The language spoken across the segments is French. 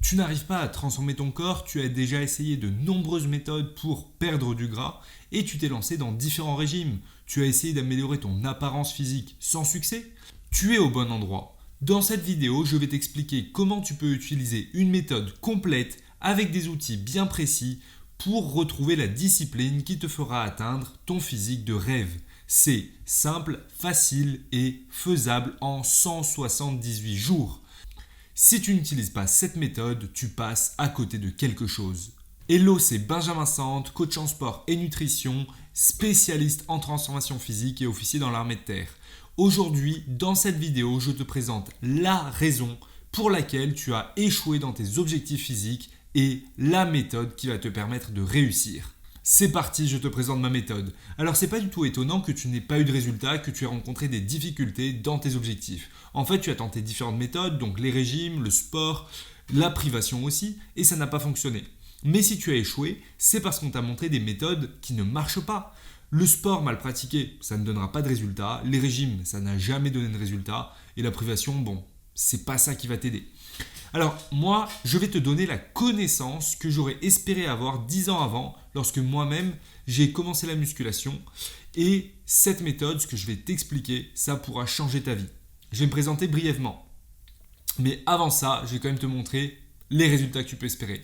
Tu n'arrives pas à transformer ton corps, tu as déjà essayé de nombreuses méthodes pour perdre du gras et tu t'es lancé dans différents régimes. Tu as essayé d'améliorer ton apparence physique sans succès. Tu es au bon endroit. Dans cette vidéo, je vais t'expliquer comment tu peux utiliser une méthode complète avec des outils bien précis pour retrouver la discipline qui te fera atteindre ton physique de rêve. C'est simple, facile et faisable en 178 jours. Si tu n'utilises pas cette méthode, tu passes à côté de quelque chose. Hello, c'est Benjamin Sante, coach en sport et nutrition, spécialiste en transformation physique et officier dans l'armée de terre. Aujourd'hui, dans cette vidéo, je te présente la raison pour laquelle tu as échoué dans tes objectifs physiques et la méthode qui va te permettre de réussir. C'est parti, je te présente ma méthode. Alors c'est pas du tout étonnant que tu n'aies pas eu de résultats, que tu aies rencontré des difficultés dans tes objectifs. En fait, tu as tenté différentes méthodes, donc les régimes, le sport, la privation aussi, et ça n'a pas fonctionné. Mais si tu as échoué, c'est parce qu'on t'a montré des méthodes qui ne marchent pas. Le sport mal pratiqué, ça ne donnera pas de résultats. Les régimes, ça n'a jamais donné de résultats. Et la privation, bon, c'est pas ça qui va t'aider. Alors moi, je vais te donner la connaissance que j'aurais espéré avoir 10 ans avant lorsque moi-même j'ai commencé la musculation. Et cette méthode, ce que je vais t'expliquer, ça pourra changer ta vie. Je vais me présenter brièvement. Mais avant ça, je vais quand même te montrer les résultats que tu peux espérer.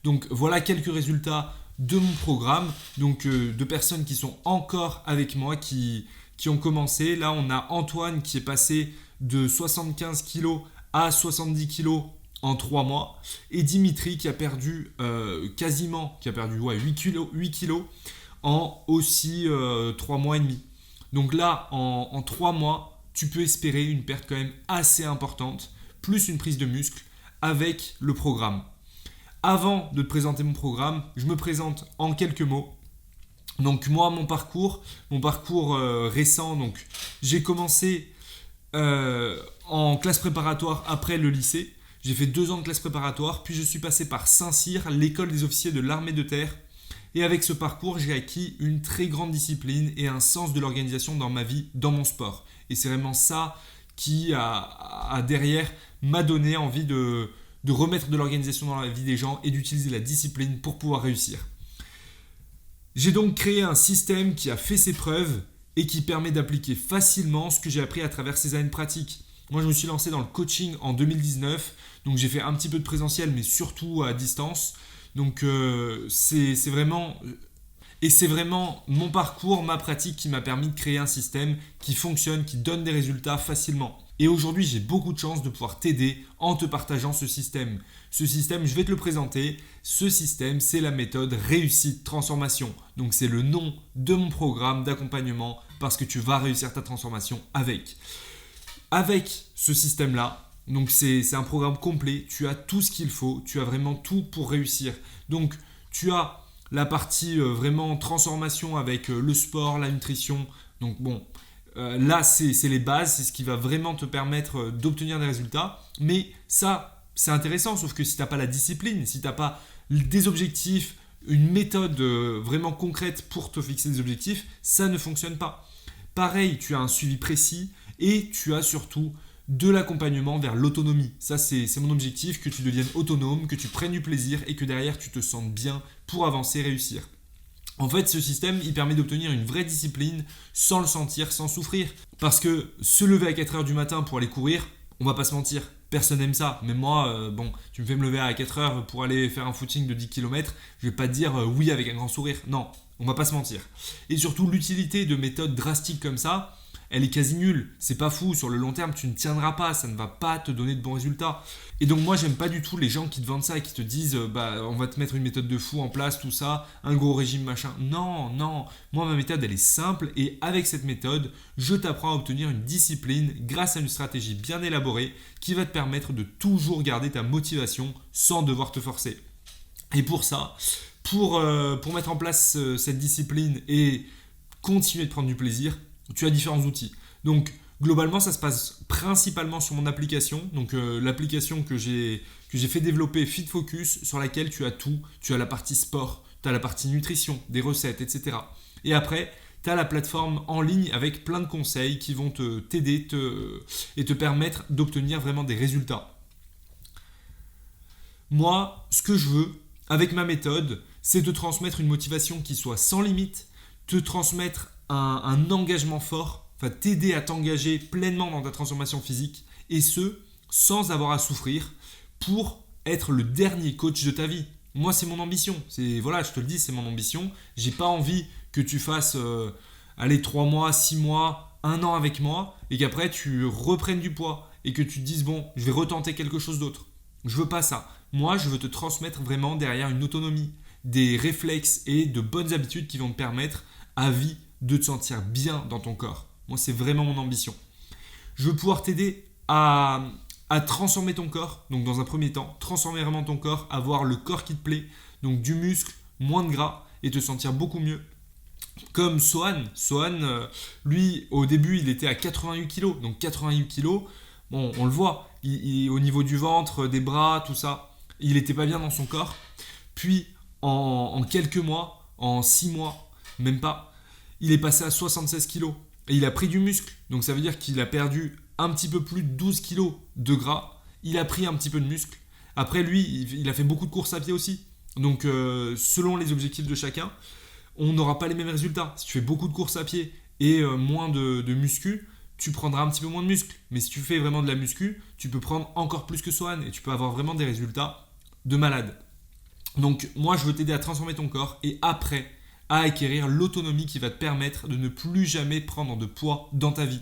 Donc voilà quelques résultats de mon programme, donc de personnes qui sont encore avec moi, qui ont commencé. Là, on a Antoine qui est passé de 75 kg à 70 kg en 3 mois. Et Dimitri qui a perdu 8 kg en aussi 3 mois et demi. Donc là, en 3 mois, tu peux espérer une perte quand même assez importante, plus une prise de muscle avec le programme. Avant de te présenter mon programme, je me présente en quelques mots. Donc moi, mon parcours récent, donc j'ai commencé en classe préparatoire après le lycée. J'ai fait 2 ans de classe préparatoire, puis je suis passé par Saint-Cyr, l'école des officiers de l'armée de terre. Et avec ce parcours, j'ai acquis une très grande discipline et un sens de l'organisation dans ma vie, dans mon sport. Et c'est vraiment ça qui a derrière m'a donné envie de remettre de l'organisation dans la vie des gens et d'utiliser la discipline pour pouvoir réussir. J'ai donc créé un système qui a fait ses preuves et qui permet d'appliquer facilement ce que j'ai appris à travers ces années de pratique. Moi, je me suis lancé dans le coaching en 2019, donc j'ai fait un petit peu de présentiel, mais surtout à distance. Donc c'est vraiment mon parcours, ma pratique qui m'a permis de créer un système qui fonctionne, qui donne des résultats facilement. Et aujourd'hui, j'ai beaucoup de chance de pouvoir t'aider en te partageant ce système. Ce système, je vais te le présenter. Ce système, c'est la méthode réussite transformation. Donc c'est le nom de mon programme d'accompagnement parce que tu vas réussir ta transformation avec. Avec ce système-là, donc c'est un programme complet, tu as tout ce qu'il faut, tu as vraiment tout pour réussir. Donc tu as la partie vraiment transformation avec le sport, la nutrition. Donc bon, là c'est les bases, c'est ce qui va vraiment te permettre d'obtenir des résultats. Mais ça, c'est intéressant, sauf que si tu n'as pas la discipline, si tu n'as pas des objectifs, une méthode vraiment concrète pour te fixer des objectifs, ça ne fonctionne pas. Pareil, tu as un suivi précis et tu as surtout de l'accompagnement vers l'autonomie. Ça, c'est mon objectif, que tu deviennes autonome, que tu prennes du plaisir et que derrière, tu te sentes bien pour avancer et réussir. En fait, ce système, il permet d'obtenir une vraie discipline sans le sentir, sans souffrir. Parce que se lever à 4h du matin pour aller courir, on va pas se mentir, personne n'aime ça. Même moi, tu me fais me lever à 4h pour aller faire un footing de 10 km, je vais pas te dire oui avec un grand sourire. Non, on va pas se mentir. Et surtout, l'utilité de méthodes drastiques comme ça, elle est quasi nulle. C'est pas fou, sur le long terme, tu ne tiendras pas, ça ne va pas te donner de bons résultats. Et donc moi, j'aime pas du tout les gens qui te vendent ça et qui te disent on va te mettre une méthode de fou en place, tout ça, un gros régime, machin. Non, moi ma méthode, elle est simple et avec cette méthode, je t'apprends à obtenir une discipline grâce à une stratégie bien élaborée qui va te permettre de toujours garder ta motivation sans devoir te forcer. Et pour ça, pour mettre en place cette discipline et continuer de prendre du plaisir, tu as différents outils. Donc globalement, ça se passe principalement sur mon application. Donc l'application que j'ai fait développer Fit Focus, sur laquelle tu as tout. Tu as la partie sport, tu as la partie nutrition, des recettes, etc. Et après, tu as la plateforme en ligne avec plein de conseils qui vont t'aider et te permettre d'obtenir vraiment des résultats. Moi, ce que je veux, avec ma méthode, c'est te transmettre une motivation qui soit sans limite, te transmettre un engagement fort, enfin t'aider à t'engager pleinement dans ta transformation physique, et ce, sans avoir à souffrir, pour être le dernier coach de ta vie. Moi, c'est mon ambition. Voilà, je te le dis, c'est mon ambition. J'ai pas envie que tu fasses 3 mois, 6 mois, 1 an avec moi, et qu'après tu reprennes du poids, et que tu te dises, bon, je vais retenter quelque chose d'autre. Je veux pas ça. Moi, je veux te transmettre vraiment derrière une autonomie, des réflexes et de bonnes habitudes qui vont te permettre à vie de te sentir bien dans ton corps. Moi, c'est vraiment mon ambition. Je veux pouvoir t'aider à transformer ton corps. Donc, dans un premier temps, transformer vraiment ton corps, avoir le corps qui te plaît, donc du muscle, moins de gras et te sentir beaucoup mieux. Comme Sohan. Sohan, lui, au début, il était à 88 kg. Donc, 88 kg, bon, on le voit, au niveau du ventre, des bras, tout ça, il n'était pas bien dans son corps. Puis, en quelques mois, en 6 mois, même pas, il est passé à 76 kg. Et il a pris du muscle. Donc, ça veut dire qu'il a perdu un petit peu plus de 12 kg de gras. Il a pris un petit peu de muscle. Après, lui, il a fait beaucoup de courses à pied aussi. Donc, selon les objectifs de chacun, on n'aura pas les mêmes résultats. Si tu fais beaucoup de courses à pied et moins de muscu, tu prendras un petit peu moins de muscle. Mais si tu fais vraiment de la muscu, tu peux prendre encore plus que Sohan et tu peux avoir vraiment des résultats de malade. Donc moi, je veux t'aider à transformer ton corps et après, à acquérir l'autonomie qui va te permettre de ne plus jamais prendre de poids dans ta vie.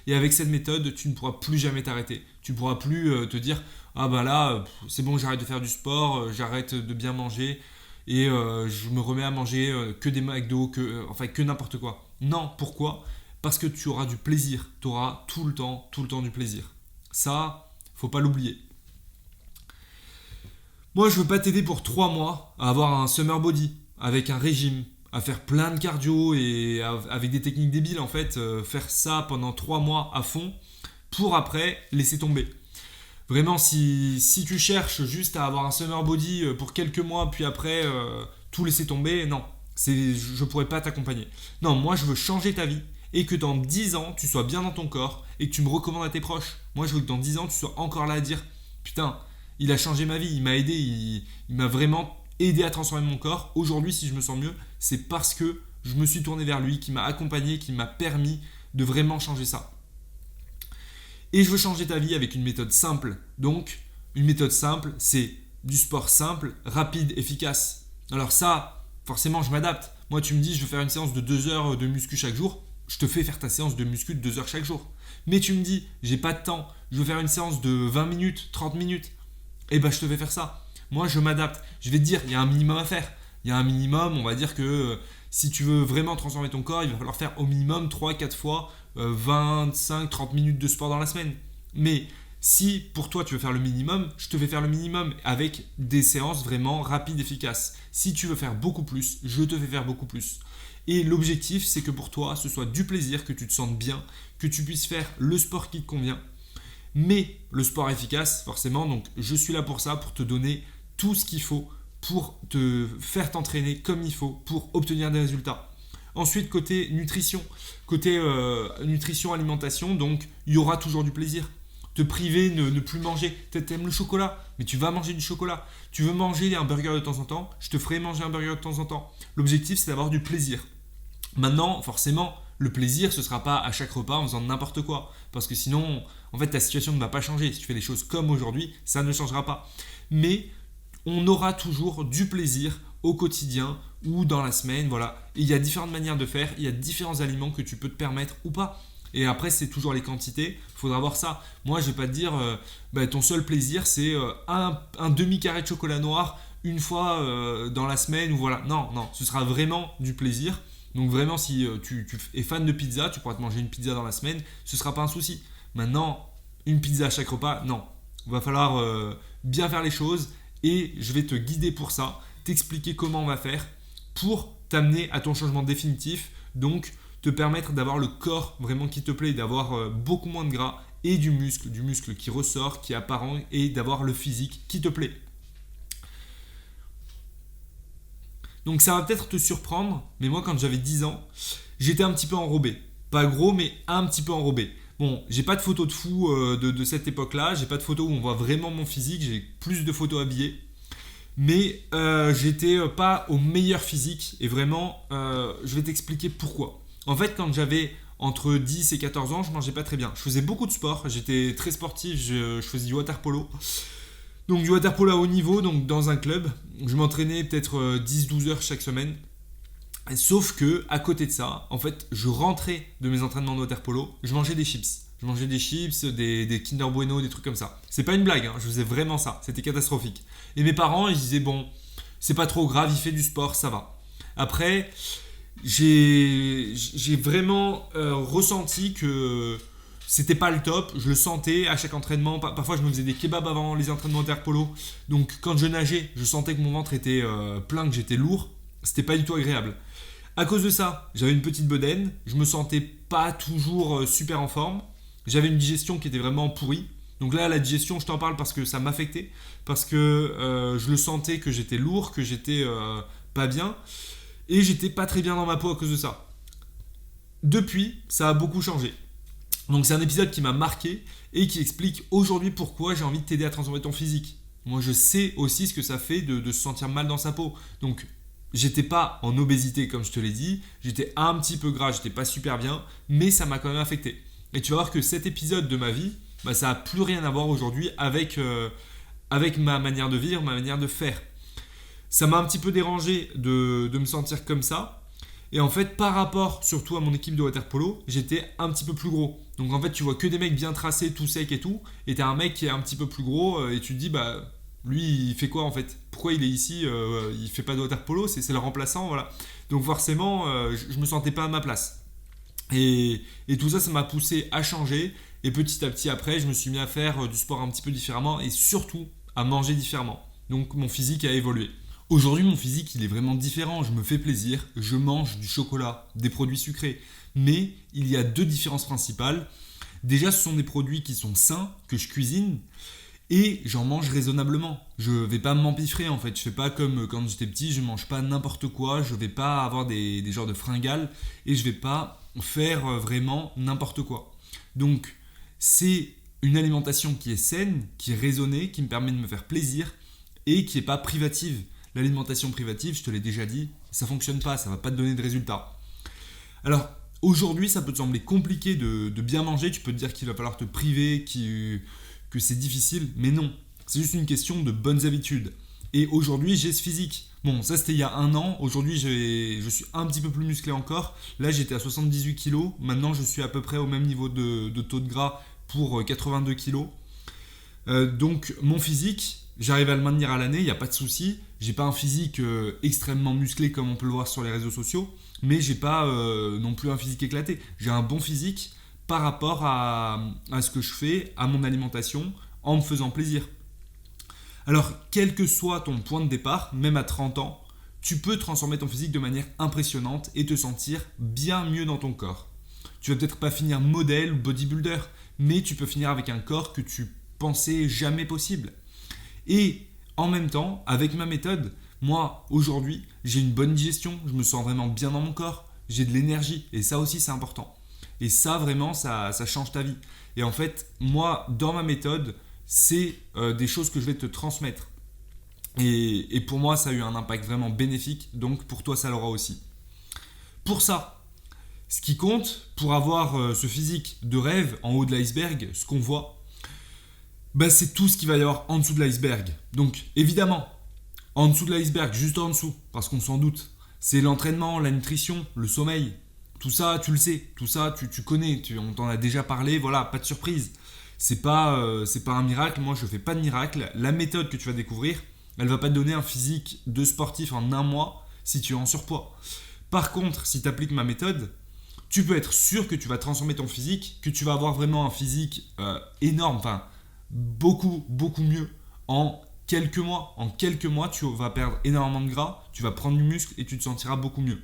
Et avec cette méthode, tu ne pourras plus jamais t'arrêter. Tu ne pourras plus te dire « Ah bah là, c'est bon, j'arrête de faire du sport, j'arrête de bien manger et je me remets à manger que des McDo, que n'importe quoi. » Non, pourquoi ? Parce que tu auras du plaisir. Tu auras tout le temps du plaisir. Ça, faut pas l'oublier. Moi, je veux pas t'aider pour 3 mois à avoir un summer body avec un régime, à faire plein de cardio et avec des techniques débiles en fait, faire ça pendant 3 mois à fond pour après laisser tomber. Vraiment, si tu cherches juste à avoir un summer body pour quelques mois puis après tout laisser tomber, non, je pourrais pas t'accompagner. Non, moi je veux changer ta vie et que dans 10 ans tu sois bien dans ton corps et que tu me recommandes à tes proches. Moi je veux que dans 10 ans tu sois encore là à dire putain, il a changé ma vie, il m'a aidé, il m'a vraiment aidé à transformer mon corps. Aujourd'hui, si je me sens mieux, c'est parce que je me suis tourné vers lui, qui m'a accompagné, qui m'a permis de vraiment changer ça. Et je veux changer ta vie avec une méthode simple. Donc, une méthode simple, c'est du sport simple, rapide, efficace. Alors ça, forcément, je m'adapte. Moi, tu me dis, je veux faire une séance de 2 heures de muscu chaque jour. Je te fais faire ta séance de muscu de 2 heures chaque jour. Mais tu me dis, j'ai pas de temps, je veux faire une séance de 20 minutes, 30 minutes. Eh ben, je te fais faire ça. Moi, je m'adapte. Je vais te dire, il y a un minimum à faire. Il y a un minimum, on va dire que si tu veux vraiment transformer ton corps, il va falloir faire au minimum 3-4 fois 25-30 minutes de sport dans la semaine. Mais si pour toi tu veux faire le minimum, je te fais faire le minimum avec des séances vraiment rapides, efficaces. Si tu veux faire beaucoup plus, je te fais faire beaucoup plus. Et l'objectif, c'est que pour toi, ce soit du plaisir, que tu te sentes bien, que tu puisses faire le sport qui te convient. Mais le sport efficace, forcément, donc je suis là pour ça, pour te donner tout ce qu'il faut pour te faire t'entraîner comme il faut, pour obtenir des résultats. Ensuite, côté nutrition, alimentation, donc il y aura toujours du plaisir. Te priver, ne plus manger. Peut-être t'aimes le chocolat, mais tu vas manger du chocolat. Tu veux manger un burger de temps en temps, je te ferai manger un burger de temps en temps. L'objectif, c'est d'avoir du plaisir. Maintenant, forcément, le plaisir, ce ne sera pas à chaque repas en faisant n'importe quoi. Parce que sinon, en fait, ta situation ne va pas changer. Si tu fais les choses comme aujourd'hui, ça ne changera pas. Mais on aura toujours du plaisir au quotidien ou dans la semaine. Voilà. Et il y a différentes manières de faire. Il y a différents aliments que tu peux te permettre ou pas. Et après, c'est toujours les quantités. Il faudra voir ça. Moi, je ne vais pas te dire ton seul plaisir, c'est un demi-carré de chocolat noir une fois dans la semaine. Ou voilà. Non, ce sera vraiment du plaisir. Donc vraiment, si tu es fan de pizza, tu pourras te manger une pizza dans la semaine, ce ne sera pas un souci. Maintenant, une pizza à chaque repas, non. Il va falloir bien faire les choses et je vais te guider pour ça, t'expliquer comment on va faire pour t'amener à ton changement définitif, donc te permettre d'avoir le corps vraiment qui te plaît, d'avoir beaucoup moins de gras et du muscle qui ressort, qui est apparent et d'avoir le physique qui te plaît. Donc ça va peut-être te surprendre, mais moi quand j'avais 10 ans, j'étais un petit peu enrobé. Pas gros, mais un petit peu enrobé. Bon, j'ai pas de photos de fou de cette époque-là, j'ai pas de photos où on voit vraiment mon physique, j'ai plus de photos habillées. Mais j'étais pas au meilleur physique. Et vraiment, je vais t'expliquer pourquoi. En fait, quand j'avais entre 10 et 14 ans, je mangeais pas très bien. Je faisais beaucoup de sport. J'étais très sportif. Je faisais du water polo. Donc du water polo à haut niveau, donc dans un club. Je m'entraînais peut-être 10-12 heures chaque semaine. Sauf que, à côté de ça, en fait, je rentrais de mes entraînements de water polo, je mangeais des chips. Je mangeais des chips, des Kinder Bueno, des trucs comme ça. C'est pas une blague, hein, je faisais vraiment ça. C'était catastrophique. Et mes parents, ils disaient, bon, c'est pas trop grave, il fait du sport, ça va. Après, j'ai vraiment ressenti que c'était pas le top. Je le sentais à chaque entraînement. Parfois, je me faisais des kebabs avant les entraînements de water polo. Donc, quand je nageais, je sentais que mon ventre était plein, que j'étais lourd. C'était pas du tout agréable. À cause de ça, j'avais une petite bedaine, je me sentais pas toujours super en forme, j'avais une digestion qui était vraiment pourrie. Donc là, la digestion, je t'en parle parce que ça m'affectait, parce que je le sentais que j'étais lourd, que j'étais pas bien, et j'étais pas très bien dans ma peau à cause de ça. Depuis, ça a beaucoup changé. Donc c'est un épisode qui m'a marqué et qui explique aujourd'hui pourquoi j'ai envie de t'aider à transformer ton physique. Moi, je sais aussi ce que ça fait de se sentir mal dans sa peau. Donc j'étais pas en obésité comme je te l'ai dit, j'étais un petit peu gras, j'étais pas super bien, mais ça m'a quand même affecté. Et tu vas voir que cet épisode de ma vie, ça n'a plus rien à voir aujourd'hui avec ma manière de vivre, ma manière de faire. Ça m'a un petit peu dérangé de me sentir comme ça. Et en fait, par rapport surtout à mon équipe de water polo, j'étais un petit peu plus gros. Donc en fait, tu vois que des mecs bien tracés, tout secs et tout, et t'as un mec qui est un petit peu plus gros, et tu te dis, lui, il fait quoi en fait? Pourquoi il est ici? Il fait pas de water polo, c'est le remplaçant, voilà. Donc forcément, je me sentais pas à ma place. Et tout ça, ça m'a poussé à changer. Et petit à petit après, je me suis mis à faire du sport un petit peu différemment et surtout à manger différemment. Donc mon physique a évolué. Aujourd'hui, mon physique, il est vraiment différent. Je me fais plaisir, je mange du chocolat, des produits sucrés. Mais il y a deux différences principales. Déjà, ce sont des produits qui sont sains, que je cuisine. Et j'en mange raisonnablement. Je vais pas m'empiffrer en fait. Je fais pas comme quand j'étais petit, je mange pas n'importe quoi. Je vais pas avoir des genres de fringales. Et je vais pas faire vraiment n'importe quoi. Donc, c'est une alimentation qui est saine, qui est raisonnée, qui me permet de me faire plaisir et qui est pas privative. L'alimentation privative, je te l'ai déjà dit, ça fonctionne pas, ça va pas te donner de résultats. Alors, aujourd'hui, ça peut te sembler compliqué de bien manger. Tu peux te dire qu'il va falloir te priver, que c'est difficile, mais non. C'est juste une question de bonnes habitudes. Et aujourd'hui, j'ai ce physique. Bon, ça c'était il y a un an. Aujourd'hui, je suis un petit peu plus musclé encore. Là, j'étais à 78 kg. Maintenant, je suis à peu près au même niveau de taux de gras pour 82 kg. Donc, mon physique, j'arrive à le maintenir à l'année, il n'y a pas de souci. J'ai pas un physique extrêmement musclé comme on peut le voir sur les réseaux sociaux, mais j'ai pas non plus un physique éclaté. J'ai un bon physique par rapport à ce que je fais, à mon alimentation, en me faisant plaisir. Alors, quel que soit ton point de départ, même à 30 ans, tu peux transformer ton physique de manière impressionnante et te sentir bien mieux dans ton corps. Tu vas peut-être pas finir modèle ou bodybuilder, mais tu peux finir avec un corps que tu pensais jamais possible. Et en même temps, avec ma méthode, moi, aujourd'hui, j'ai une bonne digestion, je me sens vraiment bien dans mon corps, j'ai de l'énergie, et ça aussi, c'est important. Et ça, vraiment, ça change ta vie. Et en fait, moi, dans ma méthode, c'est des choses que je vais te transmettre. Et pour moi, ça a eu un impact vraiment bénéfique, donc pour toi, ça l'aura aussi. Pour ça, ce qui compte, pour avoir ce physique de rêve en haut de l'iceberg, ce qu'on voit, c'est tout ce qu'il va y avoir en dessous de l'iceberg. Donc, évidemment, en dessous de l'iceberg, juste en dessous, parce qu'on s'en doute, c'est l'entraînement, la nutrition, le sommeil. Tout ça, tu le sais, tout ça, tu connais, on t'en a déjà parlé, voilà, pas de surprise. C'est pas un miracle, moi je fais pas de miracle. La méthode que tu vas découvrir, elle va pas te donner un physique de sportif en un mois si tu es en surpoids. Par contre, si tu appliques ma méthode, tu peux être sûr que tu vas transformer ton physique, que tu vas avoir vraiment un physique énorme, enfin beaucoup, beaucoup mieux en quelques mois. En quelques mois, tu vas perdre énormément de gras, tu vas prendre du muscle et tu te sentiras beaucoup mieux.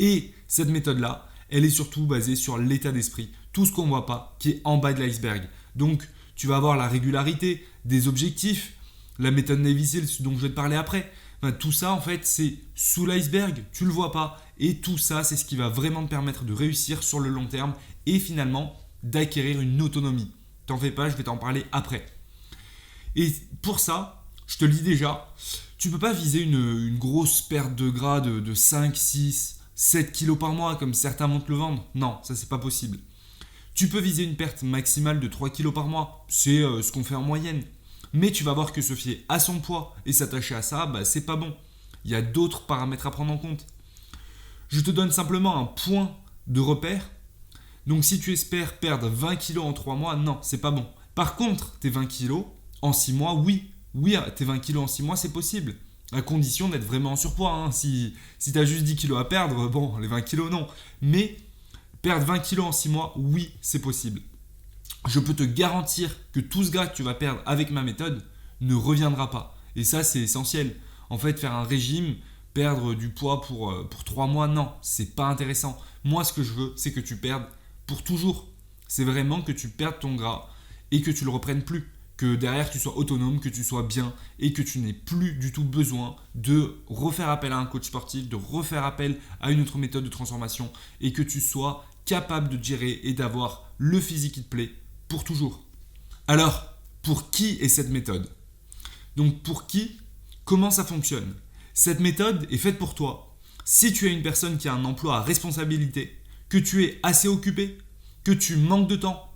Et cette méthode-là, elle est surtout basée sur l'état d'esprit, tout ce qu'on ne voit pas, qui est en bas de l'iceberg. Donc, tu vas avoir la régularité, des objectifs, la méthode Navy Seals dont je vais te parler après. Enfin, tout ça, en fait, c'est sous l'iceberg, tu ne le vois pas. Et tout ça, c'est ce qui va vraiment te permettre de réussir sur le long terme et finalement d'acquérir une autonomie. T'en fais pas, je vais t'en parler après. Et pour ça, je te le dis déjà, tu peux pas viser une grosse perte de gras de 5, 6, 7 kilos par mois comme certains vont te le vendre. Non, ça c'est pas possible. Tu peux viser une perte maximale de 3 kilos par mois, c'est ce qu'on fait en moyenne. Mais tu vas voir que se fier à son poids et s'attacher à ça, c'est pas bon. Il y a d'autres paramètres à prendre en compte. Je te donne simplement un point de repère. Donc si tu espères perdre 20 kilos en 3 mois, non, c'est pas bon. Par contre, tes 20 kilos en 6 mois, oui, tes 20 kilos en 6 mois, c'est possible. À condition d'être vraiment en surpoids. Hein. Si tu as juste 10 kilos à perdre, bon, les 20 kilos, non. Mais perdre 20 kilos en 6 mois, oui, c'est possible. Je peux te garantir que tout ce gras que tu vas perdre avec ma méthode ne reviendra pas. Et ça, c'est essentiel. En fait, faire un régime, perdre du poids pour 3 mois, non, c'est pas intéressant. Moi, ce que je veux, c'est que tu perdes pour toujours. C'est vraiment que tu perdes ton gras et que tu le reprennes plus. Que derrière, tu sois autonome, que tu sois bien et que tu n'aies plus du tout besoin de refaire appel à un coach sportif, de refaire appel à une autre méthode de transformation et que tu sois capable de gérer et d'avoir le physique qui te plaît pour toujours. Alors, pour qui est cette méthode? Donc pour qui? Comment ça fonctionne? Cette méthode est faite pour toi. Si tu es une personne qui a un emploi à responsabilité, que tu es assez occupé, que tu manques de temps,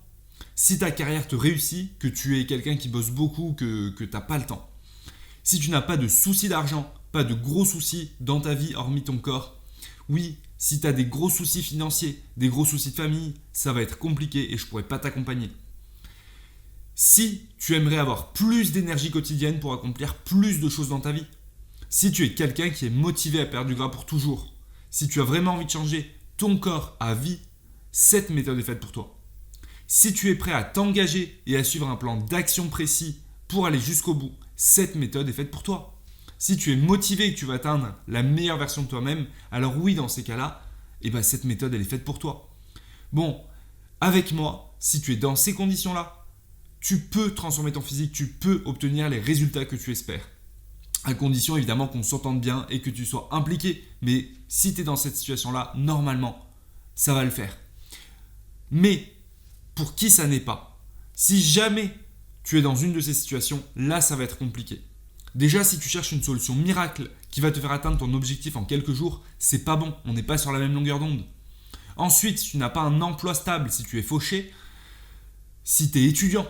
si ta carrière te réussit, que tu es quelqu'un qui bosse beaucoup, que tu n'as pas le temps. Si tu n'as pas de soucis d'argent, pas de gros soucis dans ta vie hormis ton corps, oui, si tu as des gros soucis financiers, des gros soucis de famille, ça va être compliqué et je ne pourrai pas t'accompagner. Si tu aimerais avoir plus d'énergie quotidienne pour accomplir plus de choses dans ta vie, si tu es quelqu'un qui est motivé à perdre du gras pour toujours, si tu as vraiment envie de changer ton corps à vie, cette méthode est faite pour toi. Si tu es prêt à t'engager et à suivre un plan d'action précis pour aller jusqu'au bout, cette méthode est faite pour toi. Si tu es motivé et que tu vas atteindre la meilleure version de toi-même, alors oui, dans ces cas-là, cette méthode, elle est faite pour toi. Bon, avec moi, si tu es dans ces conditions-là, tu peux transformer ton physique, tu peux obtenir les résultats que tu espères. À condition évidemment qu'on s'entende bien et que tu sois impliqué. Mais si tu es dans cette situation-là, normalement, ça va le faire. Mais pour qui ça n'est pas? Si jamais tu es dans une de ces situations, là ça va être compliqué. Déjà, si tu cherches une solution miracle qui va te faire atteindre ton objectif en quelques jours, c'est pas bon, on n'est pas sur la même longueur d'onde. Ensuite, si tu n'as pas un emploi stable, si tu es fauché, si tu es étudiant,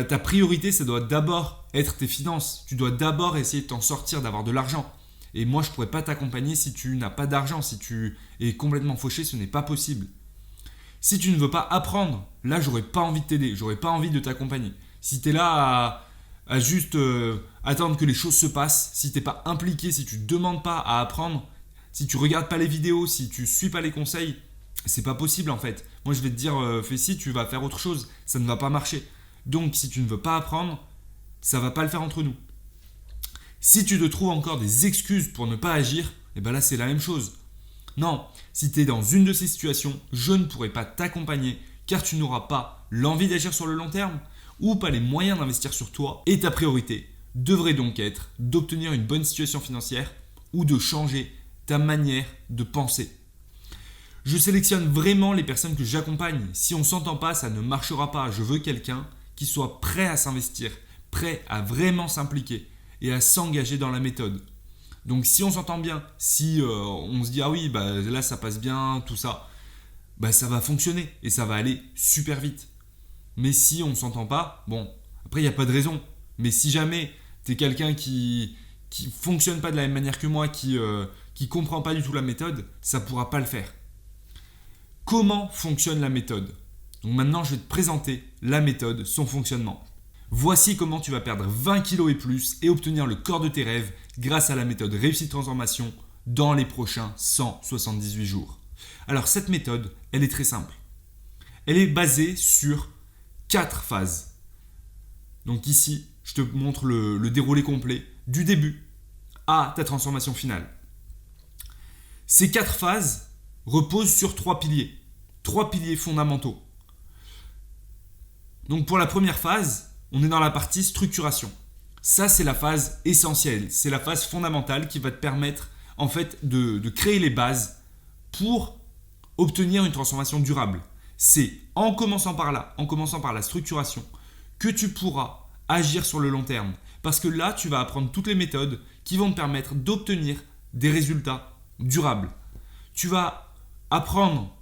ta priorité, ça doit d'abord être tes finances. Tu dois d'abord essayer de t'en sortir, d'avoir de l'argent. Et moi, je ne pourrais pas t'accompagner si tu n'as pas d'argent. Si tu es complètement fauché, ce n'est pas possible. Si tu ne veux pas apprendre, là, j'aurais pas envie de t'aider. J'aurais pas envie de t'accompagner. Si tu es là à juste attendre que les choses se passent, si tu n'es pas impliqué, si tu ne demandes pas à apprendre, si tu ne regardes pas les vidéos, si tu ne suis pas les conseils, c'est pas possible en fait. Moi, je vais te dire, fais ci, tu vas faire autre chose. Ça ne va pas marcher. Donc, si tu ne veux pas apprendre, ça ne va pas le faire entre nous. Si tu te trouves encore des excuses pour ne pas agir, là, c'est la même chose. Non, si tu es dans une de ces situations, je ne pourrai pas t'accompagner car tu n'auras pas l'envie d'agir sur le long terme ou pas les moyens d'investir sur toi. Et ta priorité devrait donc être d'obtenir une bonne situation financière ou de changer ta manière de penser. Je sélectionne vraiment les personnes que j'accompagne. Si on ne s'entend pas, ça ne marchera pas. Je veux quelqu'un qui soit prêt à s'investir, prêt à vraiment s'impliquer et à s'engager dans la méthode. Donc si on s'entend bien, si on se dit ah oui, là ça passe bien, tout ça, ça va fonctionner et ça va aller super vite. Mais si on ne s'entend pas, bon, après il n'y a pas de raison. Mais si jamais tu es quelqu'un qui fonctionne pas de la même manière que moi, qui comprend pas du tout la méthode, ça ne pourra pas le faire. Comment fonctionne la méthode? Donc maintenant, je vais te présenter la méthode, son fonctionnement. Voici comment tu vas perdre 20 kg et plus et obtenir le corps de tes rêves grâce à la méthode Réussite Transformation dans les prochains 178 jours. Alors cette méthode, elle est très simple. Elle est basée sur 4 phases. Donc ici, je te montre le déroulé complet du début à ta transformation finale. Ces 4 phases reposent sur 3 piliers. 3 piliers fondamentaux. Donc pour la première phase, on est dans la partie structuration. Ça, c'est la phase essentielle, c'est la phase fondamentale qui va te permettre en fait de créer les bases pour obtenir une transformation durable. C'est en commençant par là, en commençant par la structuration, que tu pourras agir sur le long terme. Parce que là, tu vas apprendre toutes les méthodes qui vont te permettre d'obtenir des résultats durables. Tu vas apprendre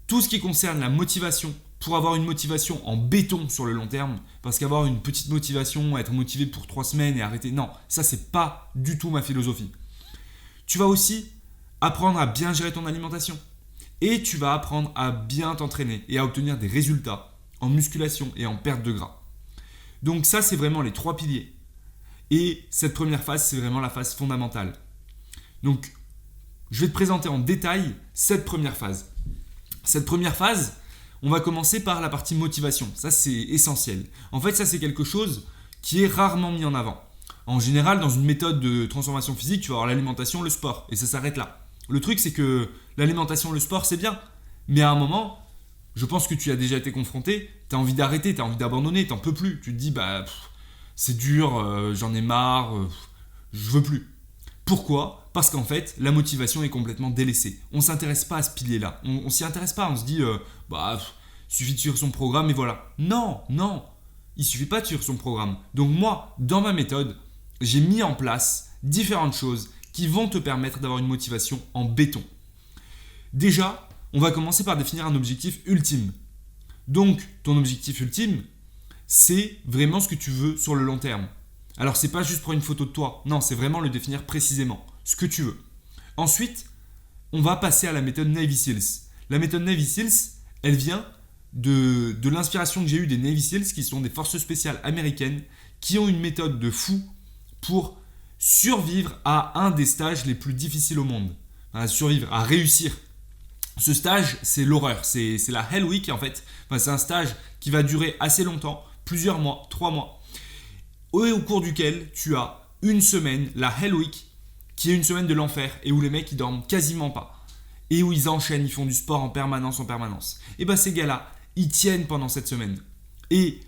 tout ce qui concerne la motivation pour avoir une motivation en béton sur le long terme. Parce qu'avoir une petite motivation, être motivé pour 3 semaines et arrêter, non, ça c'est pas du tout ma philosophie. Tu vas aussi apprendre à bien gérer ton alimentation. Et tu vas apprendre à bien t'entraîner et à obtenir des résultats en musculation et en perte de gras. Donc ça, c'est vraiment les 3 piliers. Et cette première phase, c'est vraiment la phase fondamentale. Donc, je vais te présenter en détail cette première phase. Cette première phase, on va commencer par la partie motivation. Ça, c'est essentiel. En fait, ça, c'est quelque chose qui est rarement mis en avant. En général, dans une méthode de transformation physique, tu vas avoir l'alimentation, le sport. Et ça s'arrête là. Le truc, c'est que l'alimentation, le sport, c'est bien. Mais à un moment, je pense que tu as déjà été confronté, tu as envie d'arrêter, tu as envie d'abandonner, tu n'en peux plus. Tu te dis, c'est dur, j'en ai marre, je veux plus. Pourquoi ? Parce qu'en fait, la motivation est complètement délaissée. On ne s'intéresse pas à ce pilier-là. On ne s'y intéresse pas. On se dit, il suffit de suivre son programme et voilà. Non, il ne suffit pas de suivre son programme. Donc moi, dans ma méthode, j'ai mis en place différentes choses qui vont te permettre d'avoir une motivation en béton. Déjà, on va commencer par définir un objectif ultime. Donc, ton objectif ultime, c'est vraiment ce que tu veux sur le long terme. Alors, c'est pas juste prendre une photo de toi. Non, c'est vraiment le définir précisément, ce que tu veux. Ensuite, on va passer à la méthode Navy Seals. La méthode Navy Seals, elle vient de l'inspiration que j'ai eue des Navy Seals, qui sont des forces spéciales américaines, qui ont une méthode de fou pour survivre à un des stages les plus difficiles au monde. À survivre, à réussir. Ce stage, c'est l'horreur. C'est la Hell Week en fait. C'est un stage qui va durer assez longtemps, plusieurs mois, 3 mois. Et au cours duquel tu as une semaine, la Hell Week, qui est une semaine de l'enfer et où les mecs ils dorment quasiment pas. Et où ils enchaînent, ils font du sport en permanence. Et ces gars-là, ils tiennent pendant cette semaine. Et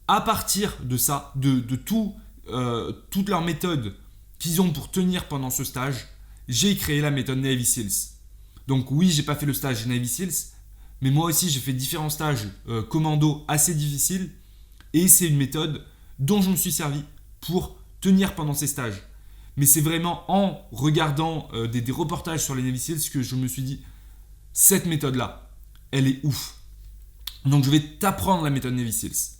à partir de ça, de toute leur méthode qu'ils ont pour tenir pendant ce stage, j'ai créé la méthode Navy Seals. Donc oui, j'ai pas fait le stage Navy Seals, mais moi aussi j'ai fait différents stages commando assez difficiles et c'est une méthode dont je me suis servi pour tenir pendant ces stages. Mais c'est vraiment en regardant des reportages sur les Navy Seals que je me suis dit, cette méthode-là, elle est ouf. Donc je vais t'apprendre la méthode Navy Seals.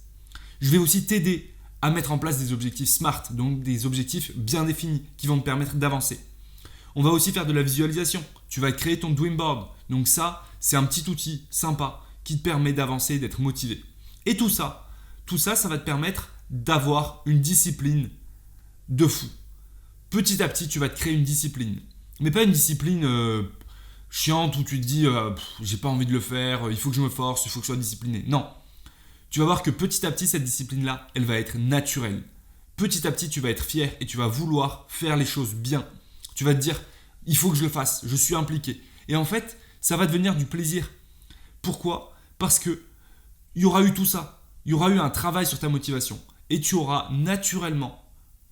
Je vais aussi t'aider à mettre en place des objectifs SMART, donc des objectifs bien définis qui vont te permettre d'avancer. On va aussi faire de la visualisation. Tu vas créer ton Dream Board. Donc ça, c'est un petit outil sympa qui te permet d'avancer et d'être motivé. Et tout ça, ça va te permettre d'avoir une discipline de fou. Petit à petit, tu vas te créer une discipline. Mais pas une discipline chiante où tu te dis j'ai pas envie de le faire, il faut que je me force, il faut que je sois discipliné. Non. Tu vas voir que petit à petit, cette discipline-là, elle va être naturelle. Petit à petit, tu vas être fier et tu vas vouloir faire les choses bien. Tu vas te dire, il faut que je le fasse, je suis impliqué. Et en fait, ça va devenir du plaisir. Pourquoi ? Parce que il y aura eu tout ça. Il y aura eu un travail sur ta motivation. Et tu auras naturellement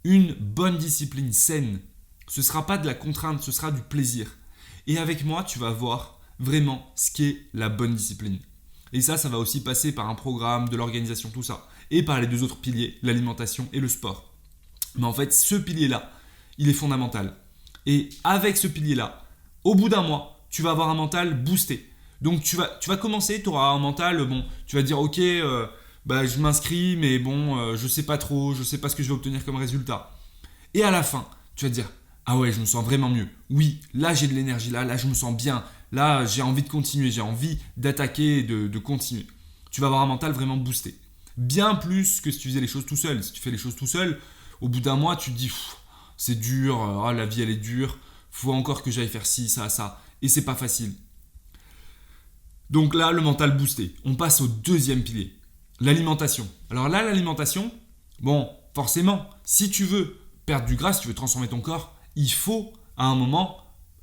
une bonne discipline saine. Ce ne sera pas de la contrainte, ce sera du plaisir. Et avec moi, tu vas voir vraiment ce qu'est la bonne discipline. Et ça va aussi passer par un programme, de l'organisation, tout ça. Et par les 2 autres piliers, l'alimentation et le sport. Mais en fait, ce pilier-là, il est fondamental. Et avec ce pilier-là, au bout d'un mois, tu vas avoir un mental boosté. Donc tu vas commencer, tu auras un mental, tu vas dire ok, je m'inscris, mais je sais pas trop, je sais pas ce que je vais obtenir comme résultat. Et à la fin, tu vas te dire, ah ouais, je me sens vraiment mieux. Oui, là j'ai de l'énergie, là je me sens bien, là j'ai envie de continuer, j'ai envie d'attaquer et de continuer. Tu vas avoir un mental vraiment boosté. Bien plus que si tu faisais les choses tout seul. Si tu fais les choses tout seul, au bout d'un mois, tu te dis, c'est dur, la vie elle est dure, faut encore que j'aille faire ci, ça, et c'est pas facile. Donc là, le mental boosté. On passe au 2e pilier, l'alimentation. Alors là, l'alimentation, forcément, si tu veux perdre du gras, si tu veux transformer ton corps, il faut à un moment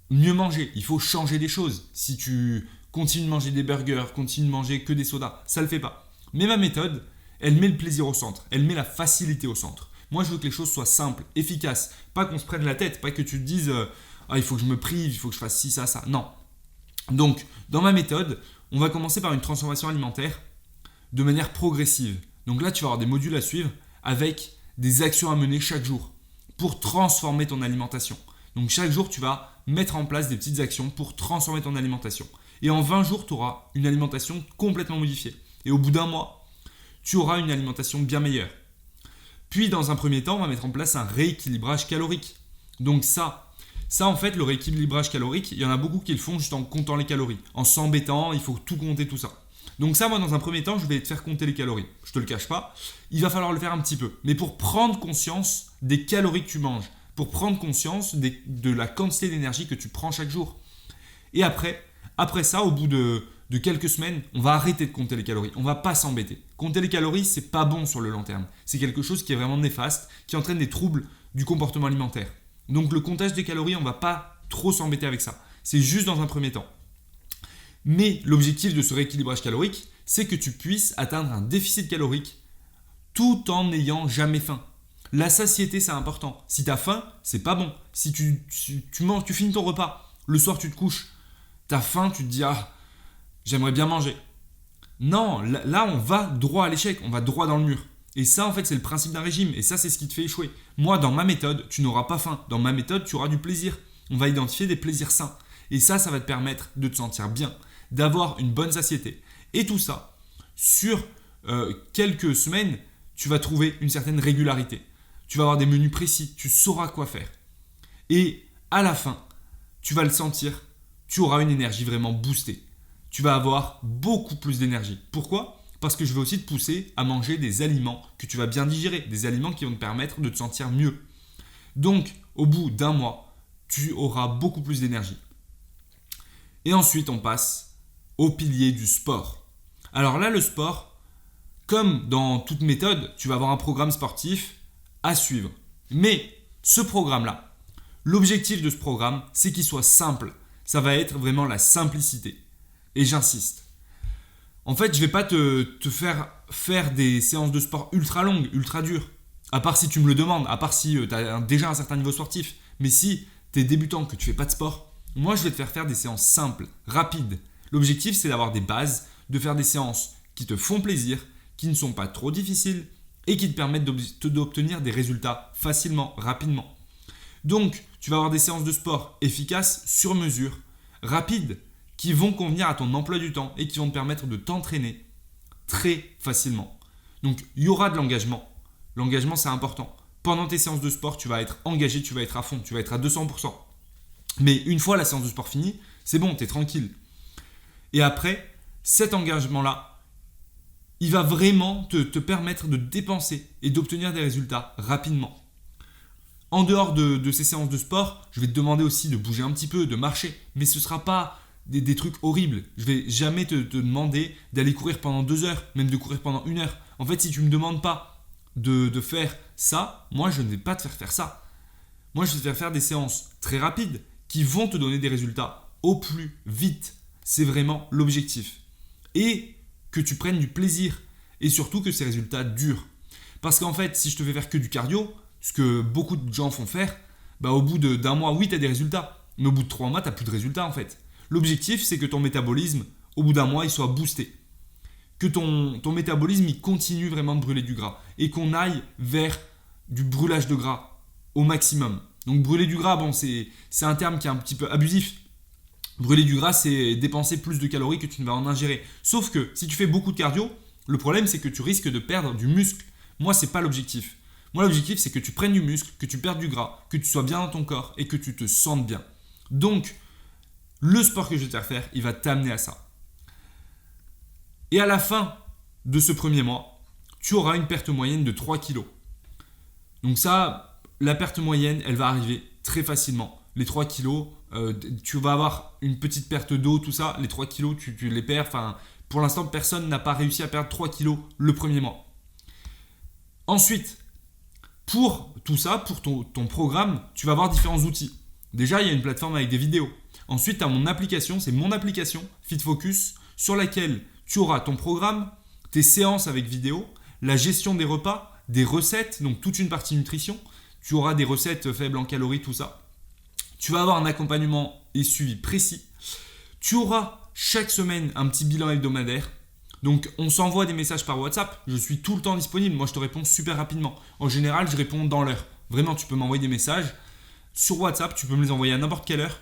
mieux manger, il faut changer des choses. Si tu continues de manger des burgers, continues de manger que des sodas, ça le fait pas. Mais ma méthode, elle met le plaisir au centre, elle met la facilité au centre. Moi, je veux que les choses soient simples, efficaces, pas qu'on se prenne la tête, pas que tu te dises il faut que je me prive, il faut que je fasse ci, ça. Non. Donc, dans ma méthode, on va commencer par une transformation alimentaire de manière progressive. Donc là, tu vas avoir des modules à suivre avec des actions à mener chaque jour pour transformer ton alimentation. Donc chaque jour, tu vas mettre en place des petites actions pour transformer ton alimentation. Et en 20 jours, tu auras une alimentation complètement modifiée. Et au bout d'un mois, tu auras une alimentation bien meilleure. Puis dans un premier temps, on va mettre en place un rééquilibrage calorique. Donc ça en fait, le rééquilibrage calorique, il y en a beaucoup qui le font juste en comptant les calories. En s'embêtant, il faut tout compter, tout ça. Donc ça, moi, dans un premier temps, je vais te faire compter les calories. Je te le cache pas, il va falloir le faire un petit peu. Mais pour prendre conscience des calories que tu manges, pour prendre conscience de la quantité d'énergie que tu prends chaque jour. Et après ça, au bout de quelques semaines, on va arrêter de compter les calories. On ne va pas s'embêter. Compter les calories, c'est pas bon sur le long terme. C'est quelque chose qui est vraiment néfaste, qui entraîne des troubles du comportement alimentaire. Donc le comptage des calories, on ne va pas trop s'embêter avec ça. C'est juste dans un premier temps. Mais l'objectif de ce rééquilibrage calorique, c'est que tu puisses atteindre un déficit calorique tout en n'ayant jamais faim. La satiété, c'est important. Si tu as faim, c'est pas bon. Si tu manges, tu finis ton repas, le soir tu te couches, tu as faim, tu te dis « Ah, j'aimerais bien manger ». Non, là on va droit à l'échec, on va droit dans le mur. Et ça, en fait, c'est le principe d'un régime. Et ça, c'est ce qui te fait échouer. Moi, dans ma méthode, tu n'auras pas faim. Dans ma méthode, tu auras du plaisir. On va identifier des plaisirs sains. Et ça va te permettre de te sentir bien, d'avoir une bonne satiété. Et tout ça, sur quelques semaines, tu vas trouver une certaine régularité. Tu vas avoir des menus précis, tu sauras quoi faire. Et à la fin, tu vas le sentir, tu auras une énergie vraiment boostée. Tu vas avoir beaucoup plus d'énergie. Pourquoi ? Parce que je vais aussi te pousser à manger des aliments que tu vas bien digérer, des aliments qui vont te permettre de te sentir mieux. Donc, au bout d'un mois, tu auras beaucoup plus d'énergie. Et ensuite, on passe au pilier du sport. Alors là, le sport, comme dans toute méthode, tu vas avoir un programme sportif à suivre. Mais ce programme-là, l'objectif de ce programme, c'est qu'il soit simple. Ça va être vraiment la simplicité. Et j'insiste. En fait, je ne vais pas te faire des séances de sport ultra longues, ultra dures. À part si tu me le demandes, à part si tu as déjà un certain niveau sportif. Mais si tu es débutant, que tu ne fais pas de sport, moi je vais te faire des séances simples, rapides. L'objectif, c'est d'avoir des bases, de faire des séances qui te font plaisir, qui ne sont pas trop difficiles et qui te permettent d'obtenir des résultats facilement, rapidement. Donc, tu vas avoir des séances de sport efficaces, sur mesure, rapides, qui vont convenir à ton emploi du temps et qui vont te permettre de t'entraîner très facilement. Donc, il y aura de l'engagement. L'engagement, c'est important. Pendant tes séances de sport, tu vas être engagé, tu vas être à fond, tu vas être à 200%. Mais une fois la séance de sport finie, c'est bon, tu es tranquille. Et après, cet engagement-là, il va vraiment te permettre de dépenser et d'obtenir des résultats rapidement. En dehors de ces séances de sport, je vais te demander aussi de bouger un petit peu, de marcher. Mais ce ne sera pas des trucs horribles. Je ne vais jamais te demander d'aller courir pendant 2 heures, même de courir pendant 1 heure. En fait, si tu ne me demandes pas de faire ça, moi, je ne vais pas te faire ça. Moi, je vais te faire faire des séances très rapides qui vont te donner des résultats au plus vite. C'est vraiment l'objectif. Et que tu prennes du plaisir et surtout que ces résultats durent. Parce qu'en fait, si je te fais faire que du cardio, ce que beaucoup de gens font faire, au bout d'un mois, oui, tu as des résultats. Mais au bout de 3 mois, tu n'as plus de résultats en fait. L'objectif, c'est que ton métabolisme, au bout d'un mois, il soit boosté. Que ton métabolisme, il continue vraiment de brûler du gras. Et qu'on aille vers du brûlage de gras au maximum. Donc brûler du gras, c'est un terme qui est un petit peu abusif. Brûler du gras, c'est dépenser plus de calories que tu ne vas en ingérer. Sauf que si tu fais beaucoup de cardio, le problème, c'est que tu risques de perdre du muscle. Moi, ce n'est pas l'objectif. Moi, l'objectif, c'est que tu prennes du muscle, que tu perdes du gras, que tu sois bien dans ton corps et que tu te sentes bien. Donc, le sport que je vais te faire, il va t'amener à ça. Et à la fin de ce premier mois, tu auras une perte moyenne de 3 kg. Donc ça, la perte moyenne, elle va arriver très facilement. Les 3 kg, tu vas avoir une petite perte d'eau, tout ça. Les 3 kg, tu les perds. Enfin, pour l'instant, personne n'a pas réussi à perdre 3 kg le premier mois. Ensuite, pour tout ça, pour ton programme, tu vas avoir différents outils. Déjà, il y a une plateforme avec des vidéos. Ensuite, tu as mon application, c'est mon application FitFocus, sur laquelle tu auras ton programme, tes séances avec vidéo, la gestion des repas, des recettes, donc toute une partie nutrition. Tu auras des recettes faibles en calories, tout ça. Tu vas avoir un accompagnement et suivi précis. Tu auras chaque semaine un petit bilan hebdomadaire. Donc on s'envoie des messages par WhatsApp, je suis tout le temps disponible, moi je te réponds super rapidement. En général, je réponds dans l'heure. Vraiment, tu peux m'envoyer des messages sur WhatsApp, tu peux me les envoyer à n'importe quelle heure.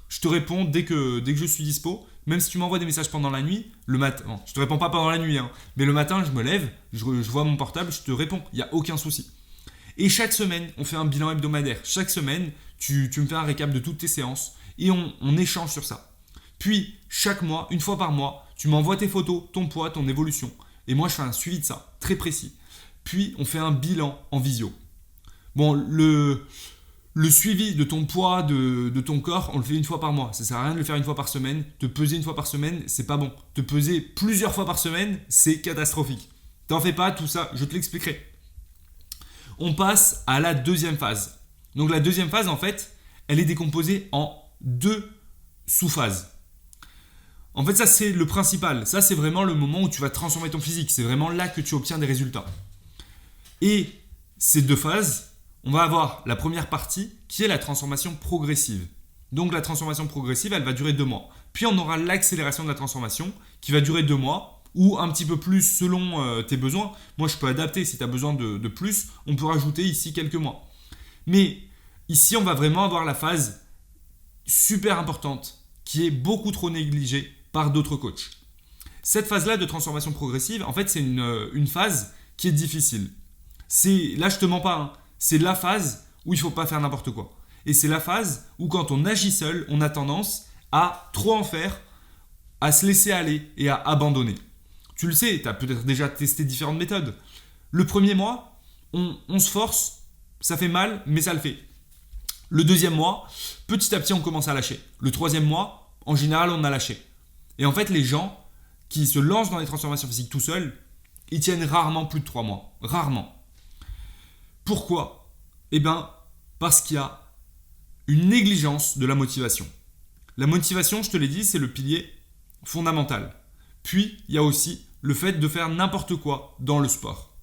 Je te réponds dès que je suis dispo. Même si tu m'envoies des messages pendant la nuit, le matin, bon, je te réponds pas pendant la nuit, hein, mais le matin, je me lève, je vois mon portable, je te réponds, il n'y a aucun souci. Et chaque semaine, on fait un bilan hebdomadaire. Chaque semaine, tu me fais un récap de toutes tes séances et on échange sur ça. Puis, chaque mois, une fois par mois, tu m'envoies tes photos, ton poids, ton évolution. Et moi, je fais un suivi de ça, très précis. Puis, on fait un bilan en visio. Bon, le suivi de ton poids, de ton corps, on le fait une fois par mois. Ça sert à rien de le faire une fois par semaine. Te peser une fois par semaine, c'est pas bon. Te peser plusieurs fois par semaine, c'est catastrophique. T'en fais pas, tout ça, je te l'expliquerai. On passe à la deuxième phase. Donc la deuxième phase, en fait, elle est décomposée en 2 sous-phases. En fait, ça c'est le principal. Ça c'est vraiment le moment où tu vas transformer ton physique. C'est vraiment là que tu obtiens des résultats. Et ces 2 phases, on va avoir la première partie qui est la transformation progressive. Donc la transformation progressive, elle va durer 2 mois. Puis on aura l'accélération de la transformation qui va durer 2 mois ou un petit peu plus selon tes besoins. Moi, je peux adapter si tu as besoin de plus. On peut rajouter ici quelques mois. Mais ici, on va vraiment avoir la phase super importante qui est beaucoup trop négligée par d'autres coachs. Cette phase-là de transformation progressive, en fait, c'est une phase qui est difficile. Là, je te mens pas, hein. C'est la phase où il ne faut pas faire n'importe quoi. Et c'est la phase où quand on agit seul, on a tendance à trop en faire, à se laisser aller et à abandonner. Tu le sais, tu as peut-être déjà testé différentes méthodes. Le premier mois, on se force, ça fait mal, mais ça le fait. Le deuxième mois, petit à petit, on commence à lâcher. Le troisième mois, en général, on a lâché. Et en fait, les gens qui se lancent dans les transformations physiques tout seuls, ils tiennent rarement plus de 3 mois. Rarement. Pourquoi ? Eh bien, parce qu'il y a une négligence de la motivation. La motivation, je te l'ai dit, c'est le pilier fondamental. Puis, il y a aussi le fait de faire n'importe quoi dans le sport.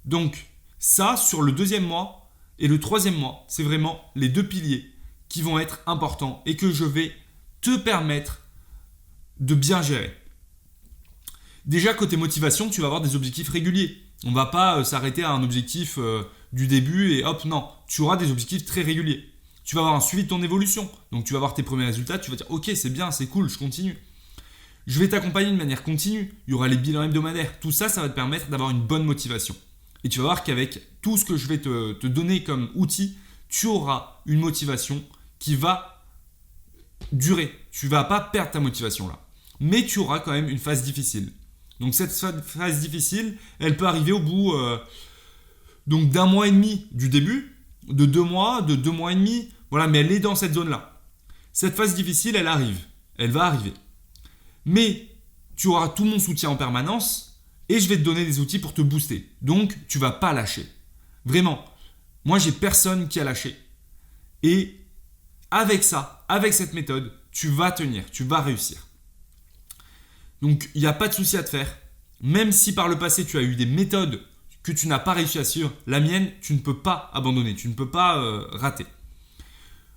Donc, ça, sur le deuxième mois et le troisième mois, c'est vraiment les 2 piliers qui vont être importants et que je vais te permettre de bien gérer. Déjà, côté motivation, tu vas avoir des objectifs réguliers. On ne va pas s'arrêter à un objectif du début et hop, non. Tu auras des objectifs très réguliers. Tu vas avoir un suivi de ton évolution. Donc, tu vas voir tes premiers résultats. Tu vas dire, ok, c'est bien, c'est cool, je continue. Je vais t'accompagner de manière continue. Il y aura les bilans hebdomadaires. Tout ça, ça va te permettre d'avoir une bonne motivation. Et tu vas voir qu'avec tout ce que je vais te donner comme outil, tu auras une motivation qui va durer. Tu ne vas pas perdre ta motivation là. Mais tu auras quand même une phase difficile. Donc cette phase difficile, elle peut arriver au bout donc d'1 mois et demi du début, de 2 mois, de 2 mois et demi. Voilà, mais elle est dans cette zone-là. Cette phase difficile, elle arrive. Elle va arriver. Mais tu auras tout mon soutien en permanence et je vais te donner des outils pour te booster. Donc, tu ne vas pas lâcher. Vraiment. Moi, j'ai personne qui a lâché. Et avec ça, avec cette méthode, tu vas tenir, tu vas réussir. Donc, il n'y a pas de souci à te faire. Même si par le passé, tu as eu des méthodes que tu n'as pas réussi à suivre, la mienne, tu ne peux pas abandonner, tu ne peux pas rater.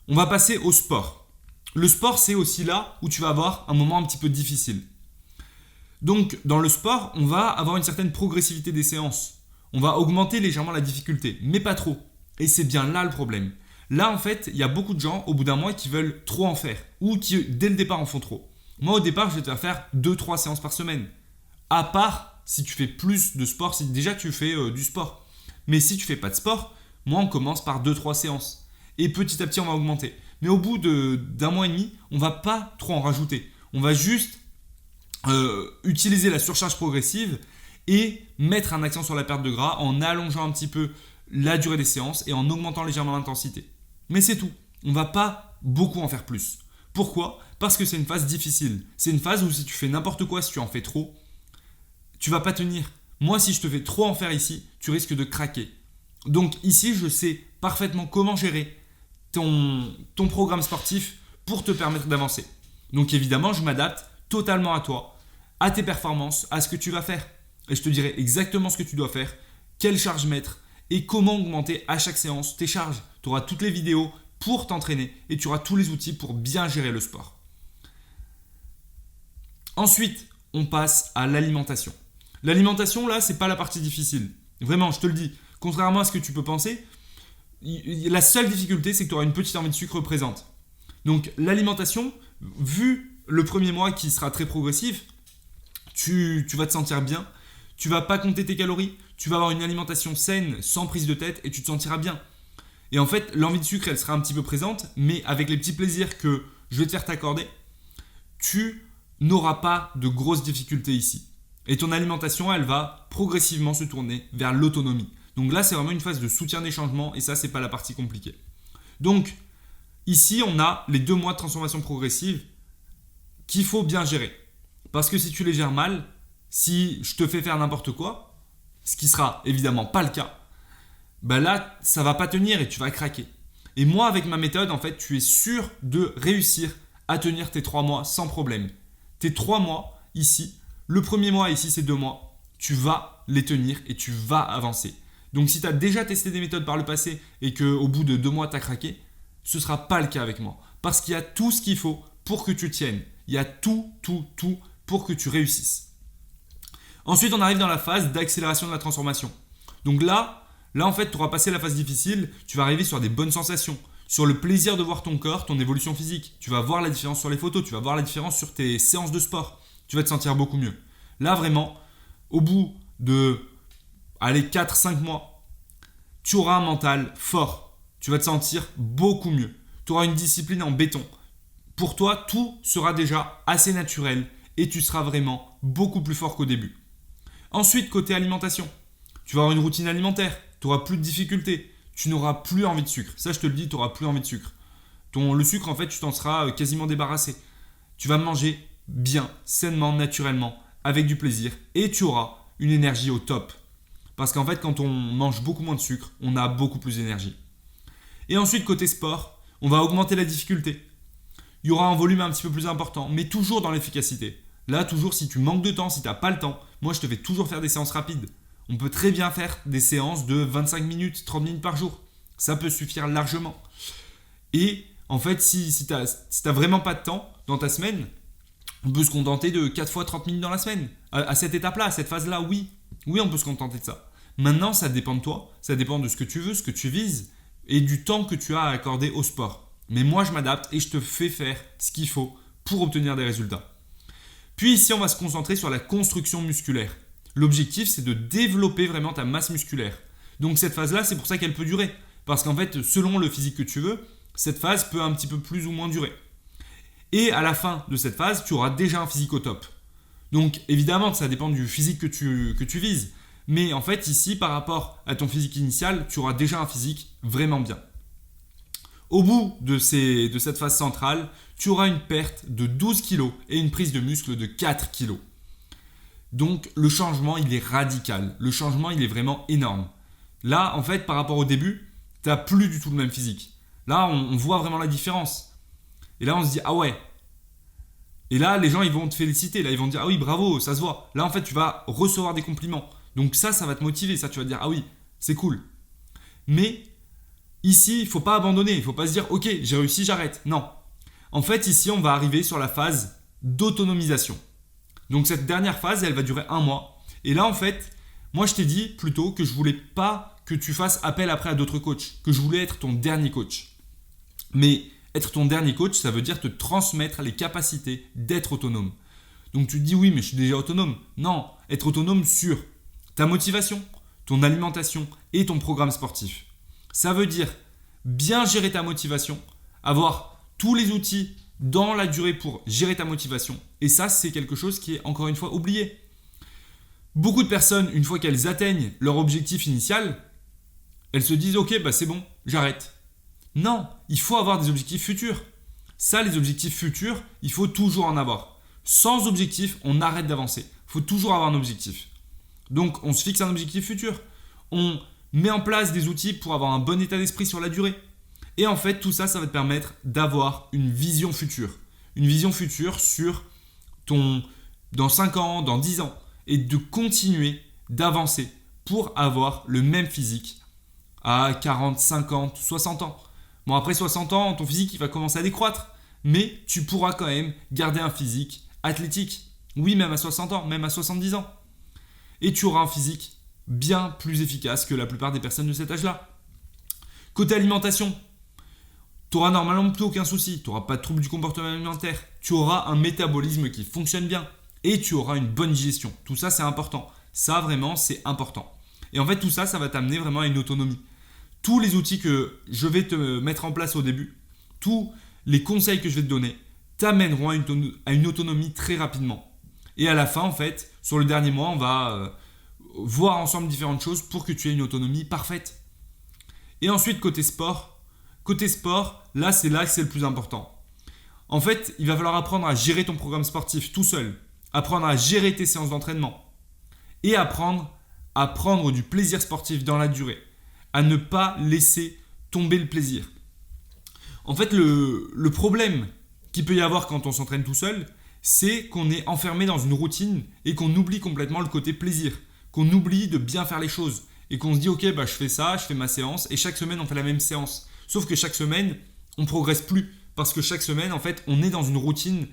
On va passer au sport. Le sport, c'est aussi là où tu vas avoir un moment un petit peu difficile. Donc, dans le sport, on va avoir une certaine progressivité des séances. On va augmenter légèrement la difficulté, mais pas trop. Et c'est bien là le problème. Là, en fait, il y a beaucoup de gens, au bout d'un mois, qui veulent trop en faire, ou qui, dès le départ, en font trop. Moi, au départ, je vais te faire 2-3 séances par semaine. À part si tu fais plus de sport, si déjà tu fais du sport. Mais si tu fais pas de sport, moi, on commence par 2-3 séances. Et petit à petit, on va augmenter. Mais au bout d'1 mois et demi, on va pas trop en rajouter. On va juste utiliser la surcharge progressive et mettre un accent sur la perte de gras en allongeant un petit peu la durée des séances et en augmentant légèrement l'intensité. Mais c'est tout. On ne va pas beaucoup en faire plus. Pourquoi ? Parce que c'est une phase difficile. C'est une phase où si tu fais n'importe quoi, si tu en fais trop, tu vas pas tenir. Moi, si je te fais trop en faire ici, tu risques de craquer. Donc ici, je sais parfaitement comment gérer ton programme sportif pour te permettre d'avancer. Donc évidemment, je m'adapte totalement à toi, à tes performances, à ce que tu vas faire. Et je te dirai exactement ce que tu dois faire, quelle charge mettre et comment augmenter à chaque séance tes charges. Tu auras toutes les vidéos pour t'entraîner et tu auras tous les outils pour bien gérer le sport. Ensuite, on passe à l'alimentation. L'alimentation, là, c'est pas la partie difficile. Vraiment, je te le dis. Contrairement à ce que tu peux penser, la seule difficulté, c'est que tu auras une petite envie de sucre présente. Donc, l'alimentation, vu le premier mois qui sera très progressif, tu vas te sentir bien. Tu vas pas compter tes calories. Tu vas avoir une alimentation saine, sans prise de tête, et tu te sentiras bien. Et en fait, l'envie de sucre, elle sera un petit peu présente, mais avec les petits plaisirs que je vais te faire t'accorder, tu n'auras pas de grosses difficultés ici. Et ton alimentation, elle va progressivement se tourner vers l'autonomie. Donc là, c'est vraiment une phase de soutien des changements, et ça, c'est pas la partie compliquée. Donc, ici, on a les 2 mois de transformation progressive qu'il faut bien gérer. Parce que si tu les gères mal, si je te fais faire n'importe quoi, ce qui sera évidemment pas le cas, ben là, ça va pas tenir et tu vas craquer. Et moi, avec ma méthode, en fait, tu es sûr de réussir à tenir tes 3 mois sans problème. Tes 3 mois ici, le premier mois ici, c'est 2 mois, tu vas les tenir et tu vas avancer. Donc si tu as déjà testé des méthodes par le passé et qu'au bout de 2 mois, tu as craqué, ce ne sera pas le cas avec moi. Parce qu'il y a tout ce qu'il faut pour que tu tiennes. Il y a tout pour que tu réussisses. Ensuite, on arrive dans la phase d'accélération de la transformation. Donc là en fait, tu auras passé la phase difficile, tu vas arriver sur des bonnes sensations, sur le plaisir de voir ton corps, ton évolution physique. Tu vas voir la différence sur les photos, tu vas voir la différence sur tes séances de sport. Tu vas te sentir beaucoup mieux. Là, vraiment, au bout de 4-5 mois, tu auras un mental fort. Tu vas te sentir beaucoup mieux. Tu auras une discipline en béton. Pour toi, tout sera déjà assez naturel et tu seras vraiment beaucoup plus fort qu'au début. Ensuite, côté alimentation, tu vas avoir une routine alimentaire. Tu n'auras plus de difficultés. Tu n'auras plus envie de sucre. Ça, je te le dis, tu n'auras plus envie de sucre. Le sucre, en fait, tu t'en seras quasiment débarrassé. Tu vas manger bien, sainement, naturellement, avec du plaisir et tu auras une énergie au top. Parce qu'en fait, quand on mange beaucoup moins de sucre, on a beaucoup plus d'énergie. Et ensuite, côté sport, on va augmenter la difficulté. Il y aura un volume un petit peu plus important, mais toujours dans l'efficacité. Là, toujours, si tu manques de temps, si tu n'as pas le temps, moi, je te fais toujours faire des séances rapides. On peut très bien faire des séances de 25 minutes, 30 minutes par jour. Ça peut suffire largement. Et en fait, si tu n'as vraiment pas de temps dans ta semaine, on peut se contenter de 4 fois 30 minutes dans la semaine. À cette étape-là, à cette phase-là, oui. Oui, on peut se contenter de ça. Maintenant, ça dépend de toi. Ça dépend de ce que tu veux, ce que tu vises et du temps que tu as à accorder au sport. Mais moi, je m'adapte et je te fais faire ce qu'il faut pour obtenir des résultats. Puis ici, on va se concentrer sur la construction musculaire. L'objectif, c'est de développer vraiment ta masse musculaire. Donc cette phase-là, c'est pour ça qu'elle peut durer. Parce qu'en fait, selon le physique que tu veux, cette phase peut un petit peu plus ou moins durer. Et à la fin de cette phase, tu auras déjà un physique au top. Donc évidemment, ça dépend du physique que tu vises. Mais en fait, ici, par rapport à ton physique initial, tu auras déjà un physique vraiment bien. Au bout de cette phase centrale, tu auras une perte de 12 kg et une prise de muscle de 4 kg. Donc le changement, il est radical. Le changement, il est vraiment énorme. Là, en fait, par rapport au début, tu n'as plus du tout le même physique. Là, on voit vraiment la différence. Et là, on se dit, ah ouais. Et là, les gens, ils vont te féliciter. Là, ils vont te dire, ah oui, bravo, ça se voit. Là, en fait, tu vas recevoir des compliments. Donc ça va te motiver. Ça, tu vas te dire, ah oui, c'est cool. Mais ici, il ne faut pas abandonner. Il ne faut pas se dire, ok, j'ai réussi, j'arrête. Non. En fait, ici, on va arriver sur la phase d'autonomisation. Donc cette dernière phase, elle va durer 1 mois. Et là, en fait, moi, je t'ai dit plutôt que je voulais pas que tu fasses appel après à d'autres coachs, que je voulais être ton dernier coach. Mais être ton dernier coach, ça veut dire te transmettre les capacités d'être autonome. Donc tu te dis oui, mais je suis déjà autonome. Non, être autonome sur ta motivation, ton alimentation et ton programme sportif. Ça veut dire bien gérer ta motivation, avoir tous les outils dans la durée pour gérer ta motivation. Et ça, c'est quelque chose qui est encore une fois oublié. Beaucoup de personnes, une fois qu'elles atteignent leur objectif initial, elles se disent « Ok, c'est bon, j'arrête ». Non, il faut avoir des objectifs futurs. Ça, les objectifs futurs, il faut toujours en avoir. Sans objectif, on arrête d'avancer. Il faut toujours avoir un objectif. Donc, on se fixe un objectif futur. On met en place des outils pour avoir un bon état d'esprit sur la durée. Et en fait, tout ça, ça va te permettre d'avoir une vision future. Une vision future sur dans 5 ans, dans 10 ans. Et de continuer d'avancer pour avoir le même physique à 40, 50, 60 ans. Bon, après 60 ans, ton physique il va commencer à décroître. Mais tu pourras quand même garder un physique athlétique. Oui, même à 60 ans, même à 70 ans. Et tu auras un physique bien plus efficace que la plupart des personnes de cet âge-là. Côté alimentation, tu n'auras normalement plus aucun souci. Tu n'auras pas de trouble du comportement alimentaire. Tu auras un métabolisme qui fonctionne bien. Et tu auras une bonne digestion. Tout ça, c'est important. Ça, vraiment, c'est important. Et en fait, tout ça, ça va t'amener vraiment à une autonomie. Tous les outils que je vais te mettre en place au début, tous les conseils que je vais te donner, t'amèneront à une autonomie très rapidement. Et à la fin, en fait, sur le dernier mois, on va voir ensemble différentes choses pour que tu aies une autonomie parfaite. Et ensuite, côté sport, là, c'est le plus important. En fait, il va falloir apprendre à gérer ton programme sportif tout seul, apprendre à gérer tes séances d'entraînement et apprendre à prendre du plaisir sportif dans la durée, à ne pas laisser tomber le plaisir. En fait, le problème qu'il peut y avoir quand on s'entraîne tout seul, c'est qu'on est enfermé dans une routine et qu'on oublie complètement le côté plaisir, qu'on oublie de bien faire les choses et qu'on se dit ok, je fais ça, je fais ma séance et chaque semaine on fait la même séance. Sauf que chaque semaine, on ne progresse plus parce que chaque semaine, en fait, on est dans une routine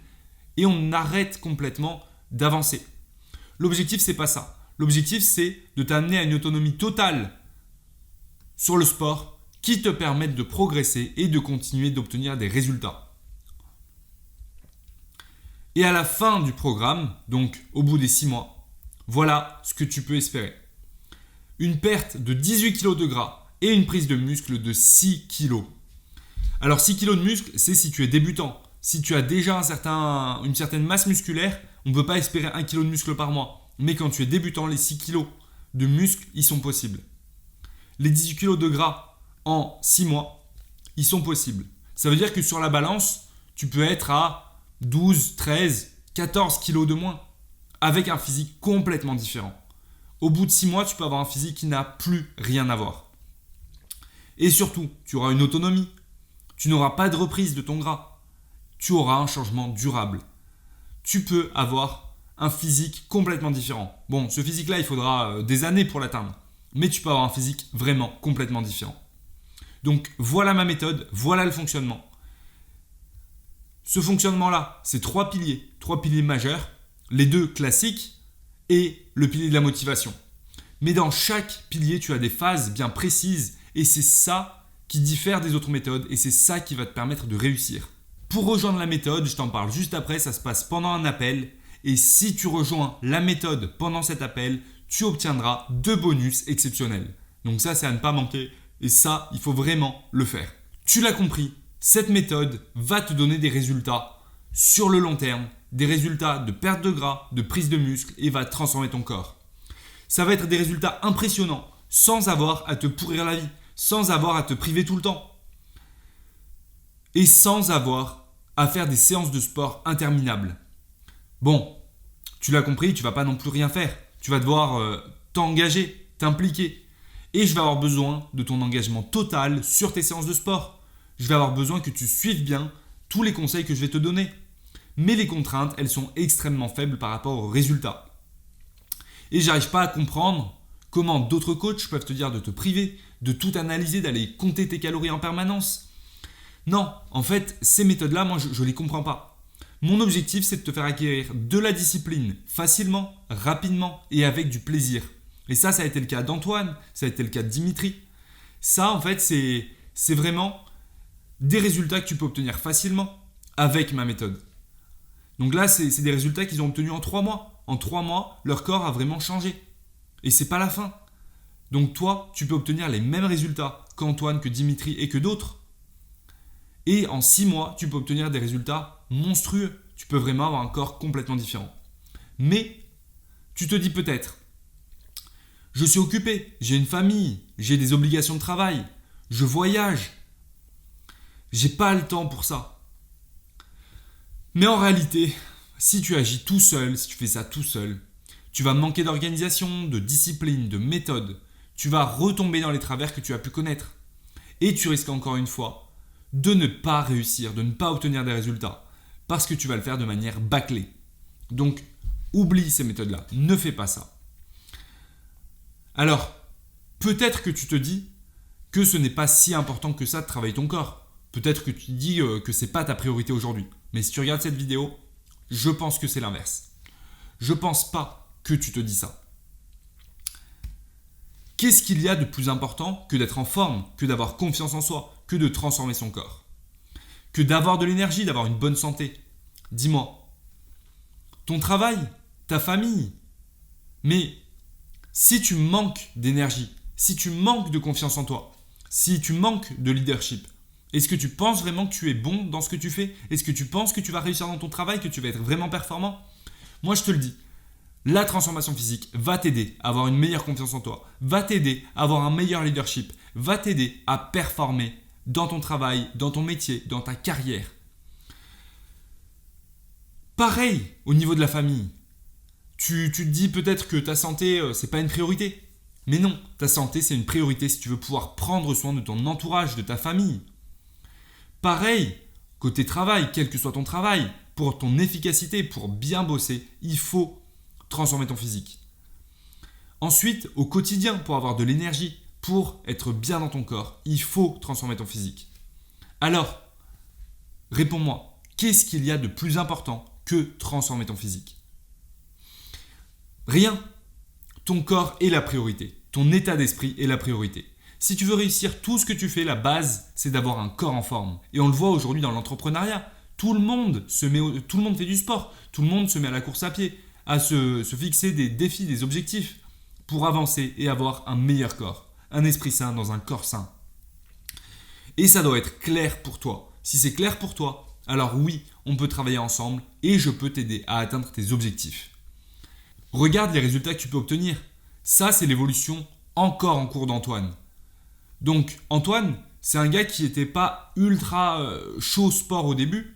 et on arrête complètement d'avancer. L'objectif, c'est pas ça. L'objectif, c'est de t'amener à une autonomie totale sur le sport qui te permette de progresser et de continuer d'obtenir des résultats. Et à la fin du programme, donc au bout des 6 mois, voilà ce que tu peux espérer. Une perte de 18 kg de gras et une prise de muscle de 6 kg. Alors 6 kg de muscle, c'est si tu es débutant. Si tu as déjà une certaine masse musculaire, on ne peut pas espérer 1 kg de muscle par mois. Mais quand tu es débutant, les 6 kg de muscle, ils sont possibles. Les 18 kg de gras en 6 mois, ils sont possibles. Ça veut dire que sur la balance, tu peux être à 12, 13, 14 kg de moins avec un physique complètement différent. Au bout de 6 mois, tu peux avoir un physique qui n'a plus rien à voir. Et surtout, tu auras une autonomie. Tu n'auras pas de reprise de ton gras. Tu auras un changement durable. Tu peux avoir un physique complètement différent. Bon, ce physique-là, il faudra des années pour l'atteindre. Mais tu peux avoir un physique vraiment complètement différent. Donc, voilà ma méthode, voilà le fonctionnement. Ce fonctionnement-là, c'est 3 piliers majeurs, les 2 classiques et le pilier de la motivation. Mais dans chaque pilier, tu as des phases bien précises et c'est ça qui diffère des autres méthodes et c'est ça qui va te permettre de réussir. Pour rejoindre la méthode, je t'en parle juste après, ça se passe pendant un appel et si tu rejoins la méthode pendant cet appel, tu obtiendras 2 bonus exceptionnels. Donc ça, c'est à ne pas manquer et ça, il faut vraiment le faire. Tu l'as compris, cette méthode va te donner des résultats sur le long terme, des résultats de perte de gras, de prise de muscle et va transformer ton corps. Ça va être des résultats impressionnants sans avoir à te pourrir la vie, sans avoir à te priver tout le temps et sans avoir à faire des séances de sport interminables. Bon, tu l'as compris, tu ne vas pas non plus rien faire. Tu vas devoir t'engager, t'impliquer. Et je vais avoir besoin de ton engagement total sur tes séances de sport. Je vais avoir besoin que tu suives bien tous les conseils que je vais te donner. Mais les contraintes, elles sont extrêmement faibles par rapport aux résultats. Et j'arrive pas à comprendre comment d'autres coachs peuvent te dire de te priver, de tout analyser, d'aller compter tes calories en permanence. Non, en fait, ces méthodes-là, moi, je ne les comprends pas. Mon objectif, c'est de te faire acquérir de la discipline facilement, rapidement et avec du plaisir. Et ça a été le cas d'Antoine, ça a été le cas de Dimitri. Ça, en fait, c'est vraiment des résultats que tu peux obtenir facilement avec ma méthode. Donc là, c'est des résultats qu'ils ont obtenus en 3 mois. En 3 mois, leur corps a vraiment changé. Et c'est pas la fin. Donc toi, tu peux obtenir les mêmes résultats qu'Antoine, que Dimitri et que d'autres. Et en 6 mois, tu peux obtenir des résultats monstrueux. Tu peux vraiment avoir un corps complètement différent. Mais tu te dis peut-être, je suis occupé, j'ai une famille, j'ai des obligations de travail, je voyage. J'ai pas le temps pour ça. Mais en réalité, si tu agis tout seul, si tu fais ça tout seul, tu vas manquer d'organisation, de discipline, de méthode. Tu vas retomber dans les travers que tu as pu connaître. Et tu risques encore une fois de ne pas réussir, de ne pas obtenir des résultats. Parce que tu vas le faire de manière bâclée. Donc, oublie ces méthodes-là. Ne fais pas ça. Alors, peut-être que tu te dis que ce n'est pas si important que ça de travailler ton corps. Peut-être que tu te dis que ce n'est pas ta priorité aujourd'hui. Mais si tu regardes cette vidéo, je pense que c'est l'inverse. Je pense pas que tu te dis ça. Qu'est-ce qu'il y a de plus important que d'être en forme, que d'avoir confiance en soi, que de transformer son corps, que d'avoir de l'énergie, d'avoir une bonne santé? Dis-moi, ton travail, ta famille. Mais si tu manques d'énergie, si tu manques de confiance en toi, si tu manques de leadership, est-ce que tu penses vraiment que tu es bon dans ce que tu fais? Est-ce que tu penses que tu vas réussir dans ton travail, que tu vas être vraiment performant? Moi, je te le dis, la transformation physique va t'aider à avoir une meilleure confiance en toi, va t'aider à avoir un meilleur leadership, va t'aider à performer dans ton travail, dans ton métier, dans ta carrière. Pareil au niveau de la famille. Tu te dis peut-être que ta santé, c'est pas une priorité. Mais non, ta santé, c'est une priorité si tu veux pouvoir prendre soin de ton entourage, de ta famille. Pareil, côté travail, quel que soit ton travail, pour ton efficacité, pour bien bosser, il faut transformer ton physique. Ensuite, au quotidien, pour avoir de l'énergie, pour être bien dans ton corps, il faut transformer ton physique. Alors, réponds-moi, qu'est-ce qu'il y a de plus important que transformer ton physique? Rien. Ton corps est la priorité. Ton état d'esprit est la priorité. Si tu veux réussir tout ce que tu fais, la base, c'est d'avoir un corps en forme. Et on le voit aujourd'hui dans l'entrepreneuriat. Tout le monde fait du sport. Tout le monde se met à la course à pied, à se fixer des défis, des objectifs pour avancer et avoir un meilleur corps. Un esprit sain dans un corps sain. Et ça doit être clair pour toi. Si c'est clair pour toi, alors oui, on peut travailler ensemble et je peux t'aider à atteindre tes objectifs. Regarde les résultats que tu peux obtenir. Ça, c'est l'évolution encore en cours d'Antoine. Donc, Antoine, c'est un gars qui n'était pas ultra chaud sport au début,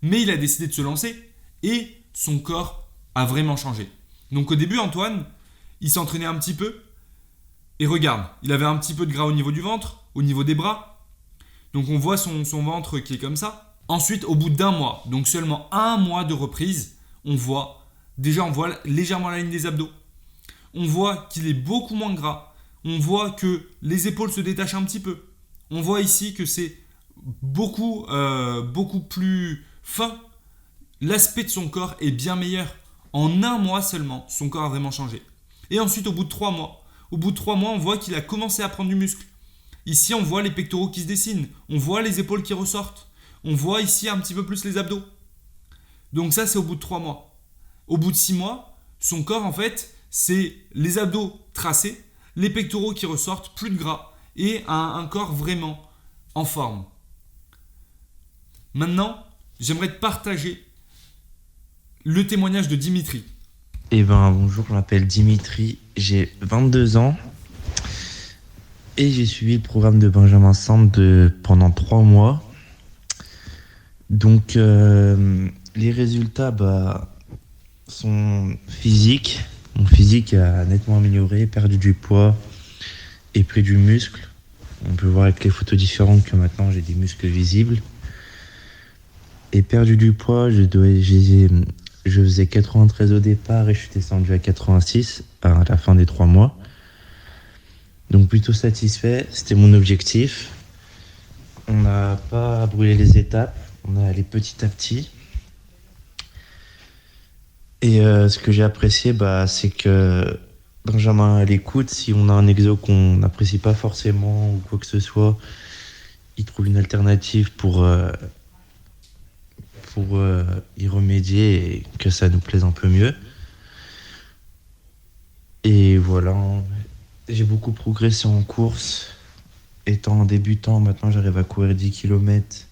mais il a décidé de se lancer et son corps a vraiment changé. Donc, au début, Antoine, il s'entraînait un petit peu et regarde, il avait un petit peu de gras au niveau du ventre, au niveau des bras. Donc, on voit son ventre qui est comme ça. Ensuite, au bout d'un mois, donc seulement un mois de reprise, on voit légèrement la ligne des abdos. On voit qu'il est beaucoup moins gras. On voit que les épaules se détachent un petit peu. On voit ici que c'est beaucoup plus fin. L'aspect de son corps est bien meilleur. En un mois seulement, son corps a vraiment changé. Et ensuite, au bout de 3 mois, on voit qu'il a commencé à prendre du muscle. Ici, on voit les pectoraux qui se dessinent. On voit les épaules qui ressortent. On voit ici un petit peu plus les abdos. Donc ça, c'est au bout de 3 mois. Au bout de 6 mois, son corps, en fait, c'est les abdos tracés, les pectoraux qui ressortent, plus de gras, et un corps vraiment en forme. Maintenant, j'aimerais te partager le témoignage de Dimitri. Bonjour, je m'appelle Dimitri, j'ai 22 ans et j'ai suivi le programme de Benjamin Sand pendant 3 mois. Donc, les résultats, sont physiques. Mon physique a nettement amélioré, perdu du poids et pris du muscle. On peut voir avec les photos différentes que maintenant j'ai des muscles visibles. Et perdu du poids, je faisais 93 au départ et je suis descendu à 86 à la fin des 3 mois. Donc plutôt satisfait, c'était mon objectif. On n'a pas brûlé les étapes, on a allé petit à petit. Et ce que j'ai apprécié, c'est que Benjamin à l'écoute, si on a un exo qu'on n'apprécie pas forcément ou quoi que ce soit, il trouve une alternative pour y remédier et que ça nous plaise un peu mieux. Et voilà, j'ai beaucoup progressé en course. Étant débutant, maintenant j'arrive à courir 10 km.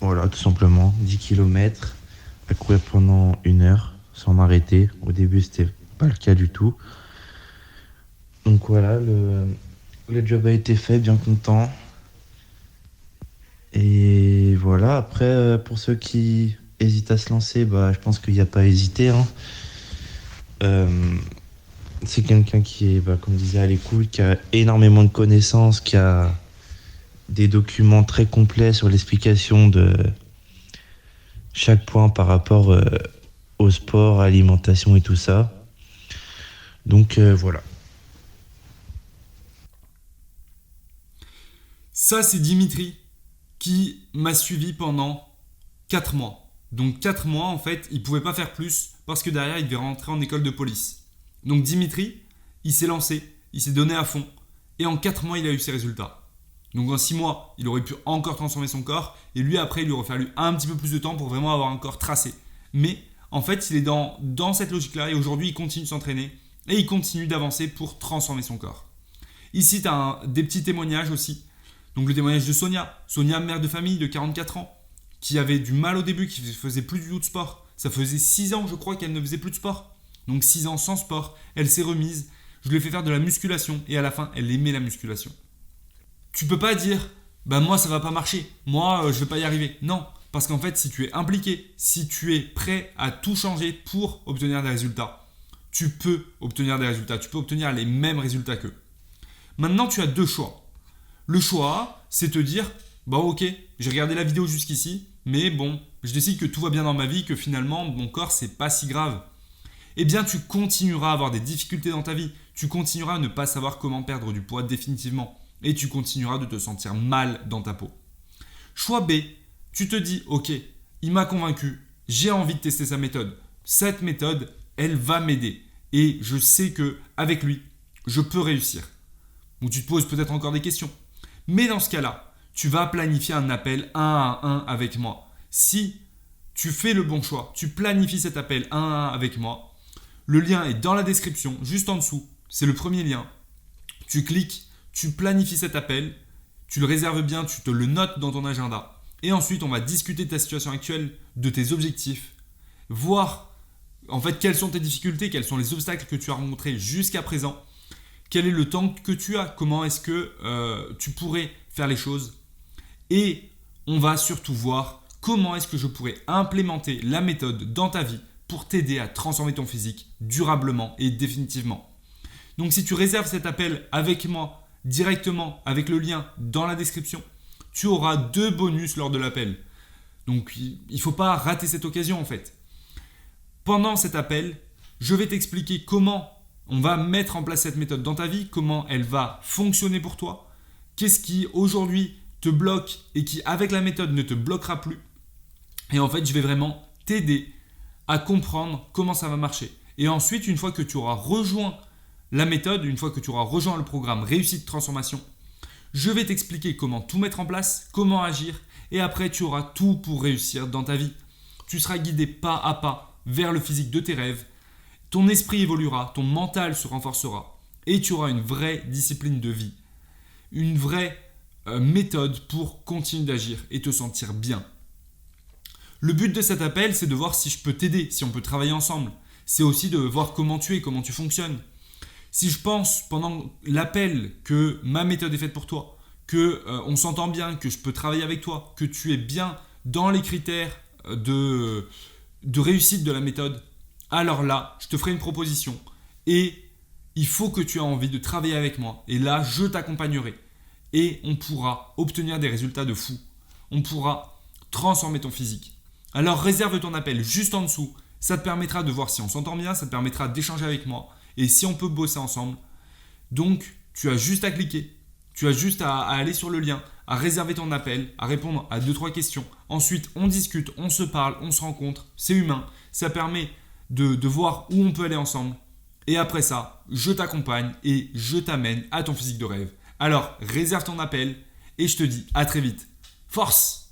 Voilà, tout simplement, 10 km, à courir pendant 1 heure, sans m'arrêter. Au début, c'était pas le cas du tout. Donc voilà, le job a été fait, bien content. Et voilà, après, pour ceux qui hésitent à se lancer, je pense qu'il n'y a pas à hésiter, hein. C'est quelqu'un qui est, comme je disais, à l'écoute, qui a énormément de connaissances, qui a des documents très complets sur l'explication de chaque point par rapport au sport, à l'alimentation et tout ça. Donc voilà. Ça, c'est Dimitri qui m'a suivi pendant 4 mois. Donc 4 mois, en fait, il ne pouvait pas faire plus parce que derrière, il devait rentrer en école de police. Donc Dimitri, il s'est lancé, il s'est donné à fond. Et en 4 mois, il a eu ses résultats. Donc en 6 mois, il aurait pu encore transformer son corps. Et lui, après, il lui aurait fallu un petit peu plus de temps pour vraiment avoir un corps tracé. Mais en fait, il est dans cette logique-là. Et aujourd'hui, il continue de s'entraîner. Et il continue d'avancer pour transformer son corps. Ici, tu as des petits témoignages aussi. Donc le témoignage de Sonia. Sonia, mère de famille de 44 ans. Qui avait du mal au début, qui faisait plus du tout de sport. Ça faisait 6 ans, je crois, qu'elle ne faisait plus de sport. Donc 6 ans sans sport. Elle s'est remise. Je lui ai fait faire de la musculation. Et à la fin, elle aimait la musculation. Tu peux pas dire, moi ça va pas marcher, moi je vais pas y arriver. Non, parce qu'en fait si tu es impliqué, si tu es prêt à tout changer pour obtenir des résultats, tu peux obtenir des résultats, tu peux obtenir les mêmes résultats qu'eux. Maintenant tu as 2 choix. Le choix A, c'est te dire, ok, j'ai regardé la vidéo jusqu'ici, mais bon, je décide que tout va bien dans ma vie, que finalement mon corps c'est pas si grave. Eh bien tu continueras à avoir des difficultés dans ta vie, tu continueras à ne pas savoir comment perdre du poids définitivement. Et tu continueras de te sentir mal dans ta peau. Choix B, tu te dis, ok, il m'a convaincu, j'ai envie de tester sa méthode. Cette méthode, elle va m'aider. Et je sais qu'avec lui, je peux réussir. Ou tu te poses peut-être encore des questions. Mais dans ce cas-là, tu vas planifier un appel 1 à 1 avec moi. Si tu fais le bon choix, tu planifies cet appel 1 à 1 avec moi, le lien est dans la description, juste en dessous. C'est le premier lien. Tu cliques. Tu planifies cet appel, tu le réserves bien, tu te le notes dans ton agenda. Et ensuite, on va discuter de ta situation actuelle, de tes objectifs, voir en fait quelles sont tes difficultés, quels sont les obstacles que tu as rencontrés jusqu'à présent, quel est le temps que tu as, comment est-ce que tu pourrais faire les choses. Et on va surtout voir comment est-ce que je pourrais implémenter la méthode dans ta vie pour t'aider à transformer ton physique durablement et définitivement. Donc si tu réserves cet appel avec moi, directement avec le lien dans la description, tu auras 2 bonus lors de l'appel. Donc il ne faut pas rater cette occasion en fait. Pendant cet appel, je vais t'expliquer comment on va mettre en place cette méthode dans ta vie, comment elle va fonctionner pour toi, qu'est-ce qui aujourd'hui te bloque et qui avec la méthode ne te bloquera plus. Et en fait, je vais vraiment t'aider à comprendre comment ça va marcher. Et ensuite, une fois que tu auras rejoint la méthode, une fois que tu auras rejoint le programme Réussite Transformation, je vais t'expliquer comment tout mettre en place, comment agir, et après tu auras tout pour réussir dans ta vie. Tu seras guidé pas à pas vers le physique de tes rêves, ton esprit évoluera, ton mental se renforcera, et tu auras une vraie discipline de vie, une vraie méthode pour continuer d'agir et te sentir bien. Le but de cet appel, c'est de voir si je peux t'aider, si on peut travailler ensemble. C'est aussi de voir comment tu es, comment tu fonctionnes. Si je pense pendant l'appel que ma méthode est faite pour toi, qu'on s'entend bien, que je peux travailler avec toi, que tu es bien dans les critères de réussite de la méthode, alors là, je te ferai une proposition et il faut que tu aies envie de travailler avec moi. Et là, je t'accompagnerai et on pourra obtenir des résultats de fou. On pourra transformer ton physique. Alors réserve ton appel juste en dessous. Ça te permettra de voir si on s'entend bien, ça te permettra d'échanger avec moi. Et si on peut bosser ensemble, donc tu as juste à cliquer, tu as juste à aller sur le lien, à réserver ton appel, à répondre à 2-3 questions. Ensuite, on discute, on se parle, on se rencontre, c'est humain. Ça permet de voir où on peut aller ensemble. Et après ça, je t'accompagne et je t'amène à ton physique de rêve. Alors, réserve ton appel et je te dis à très vite. Force!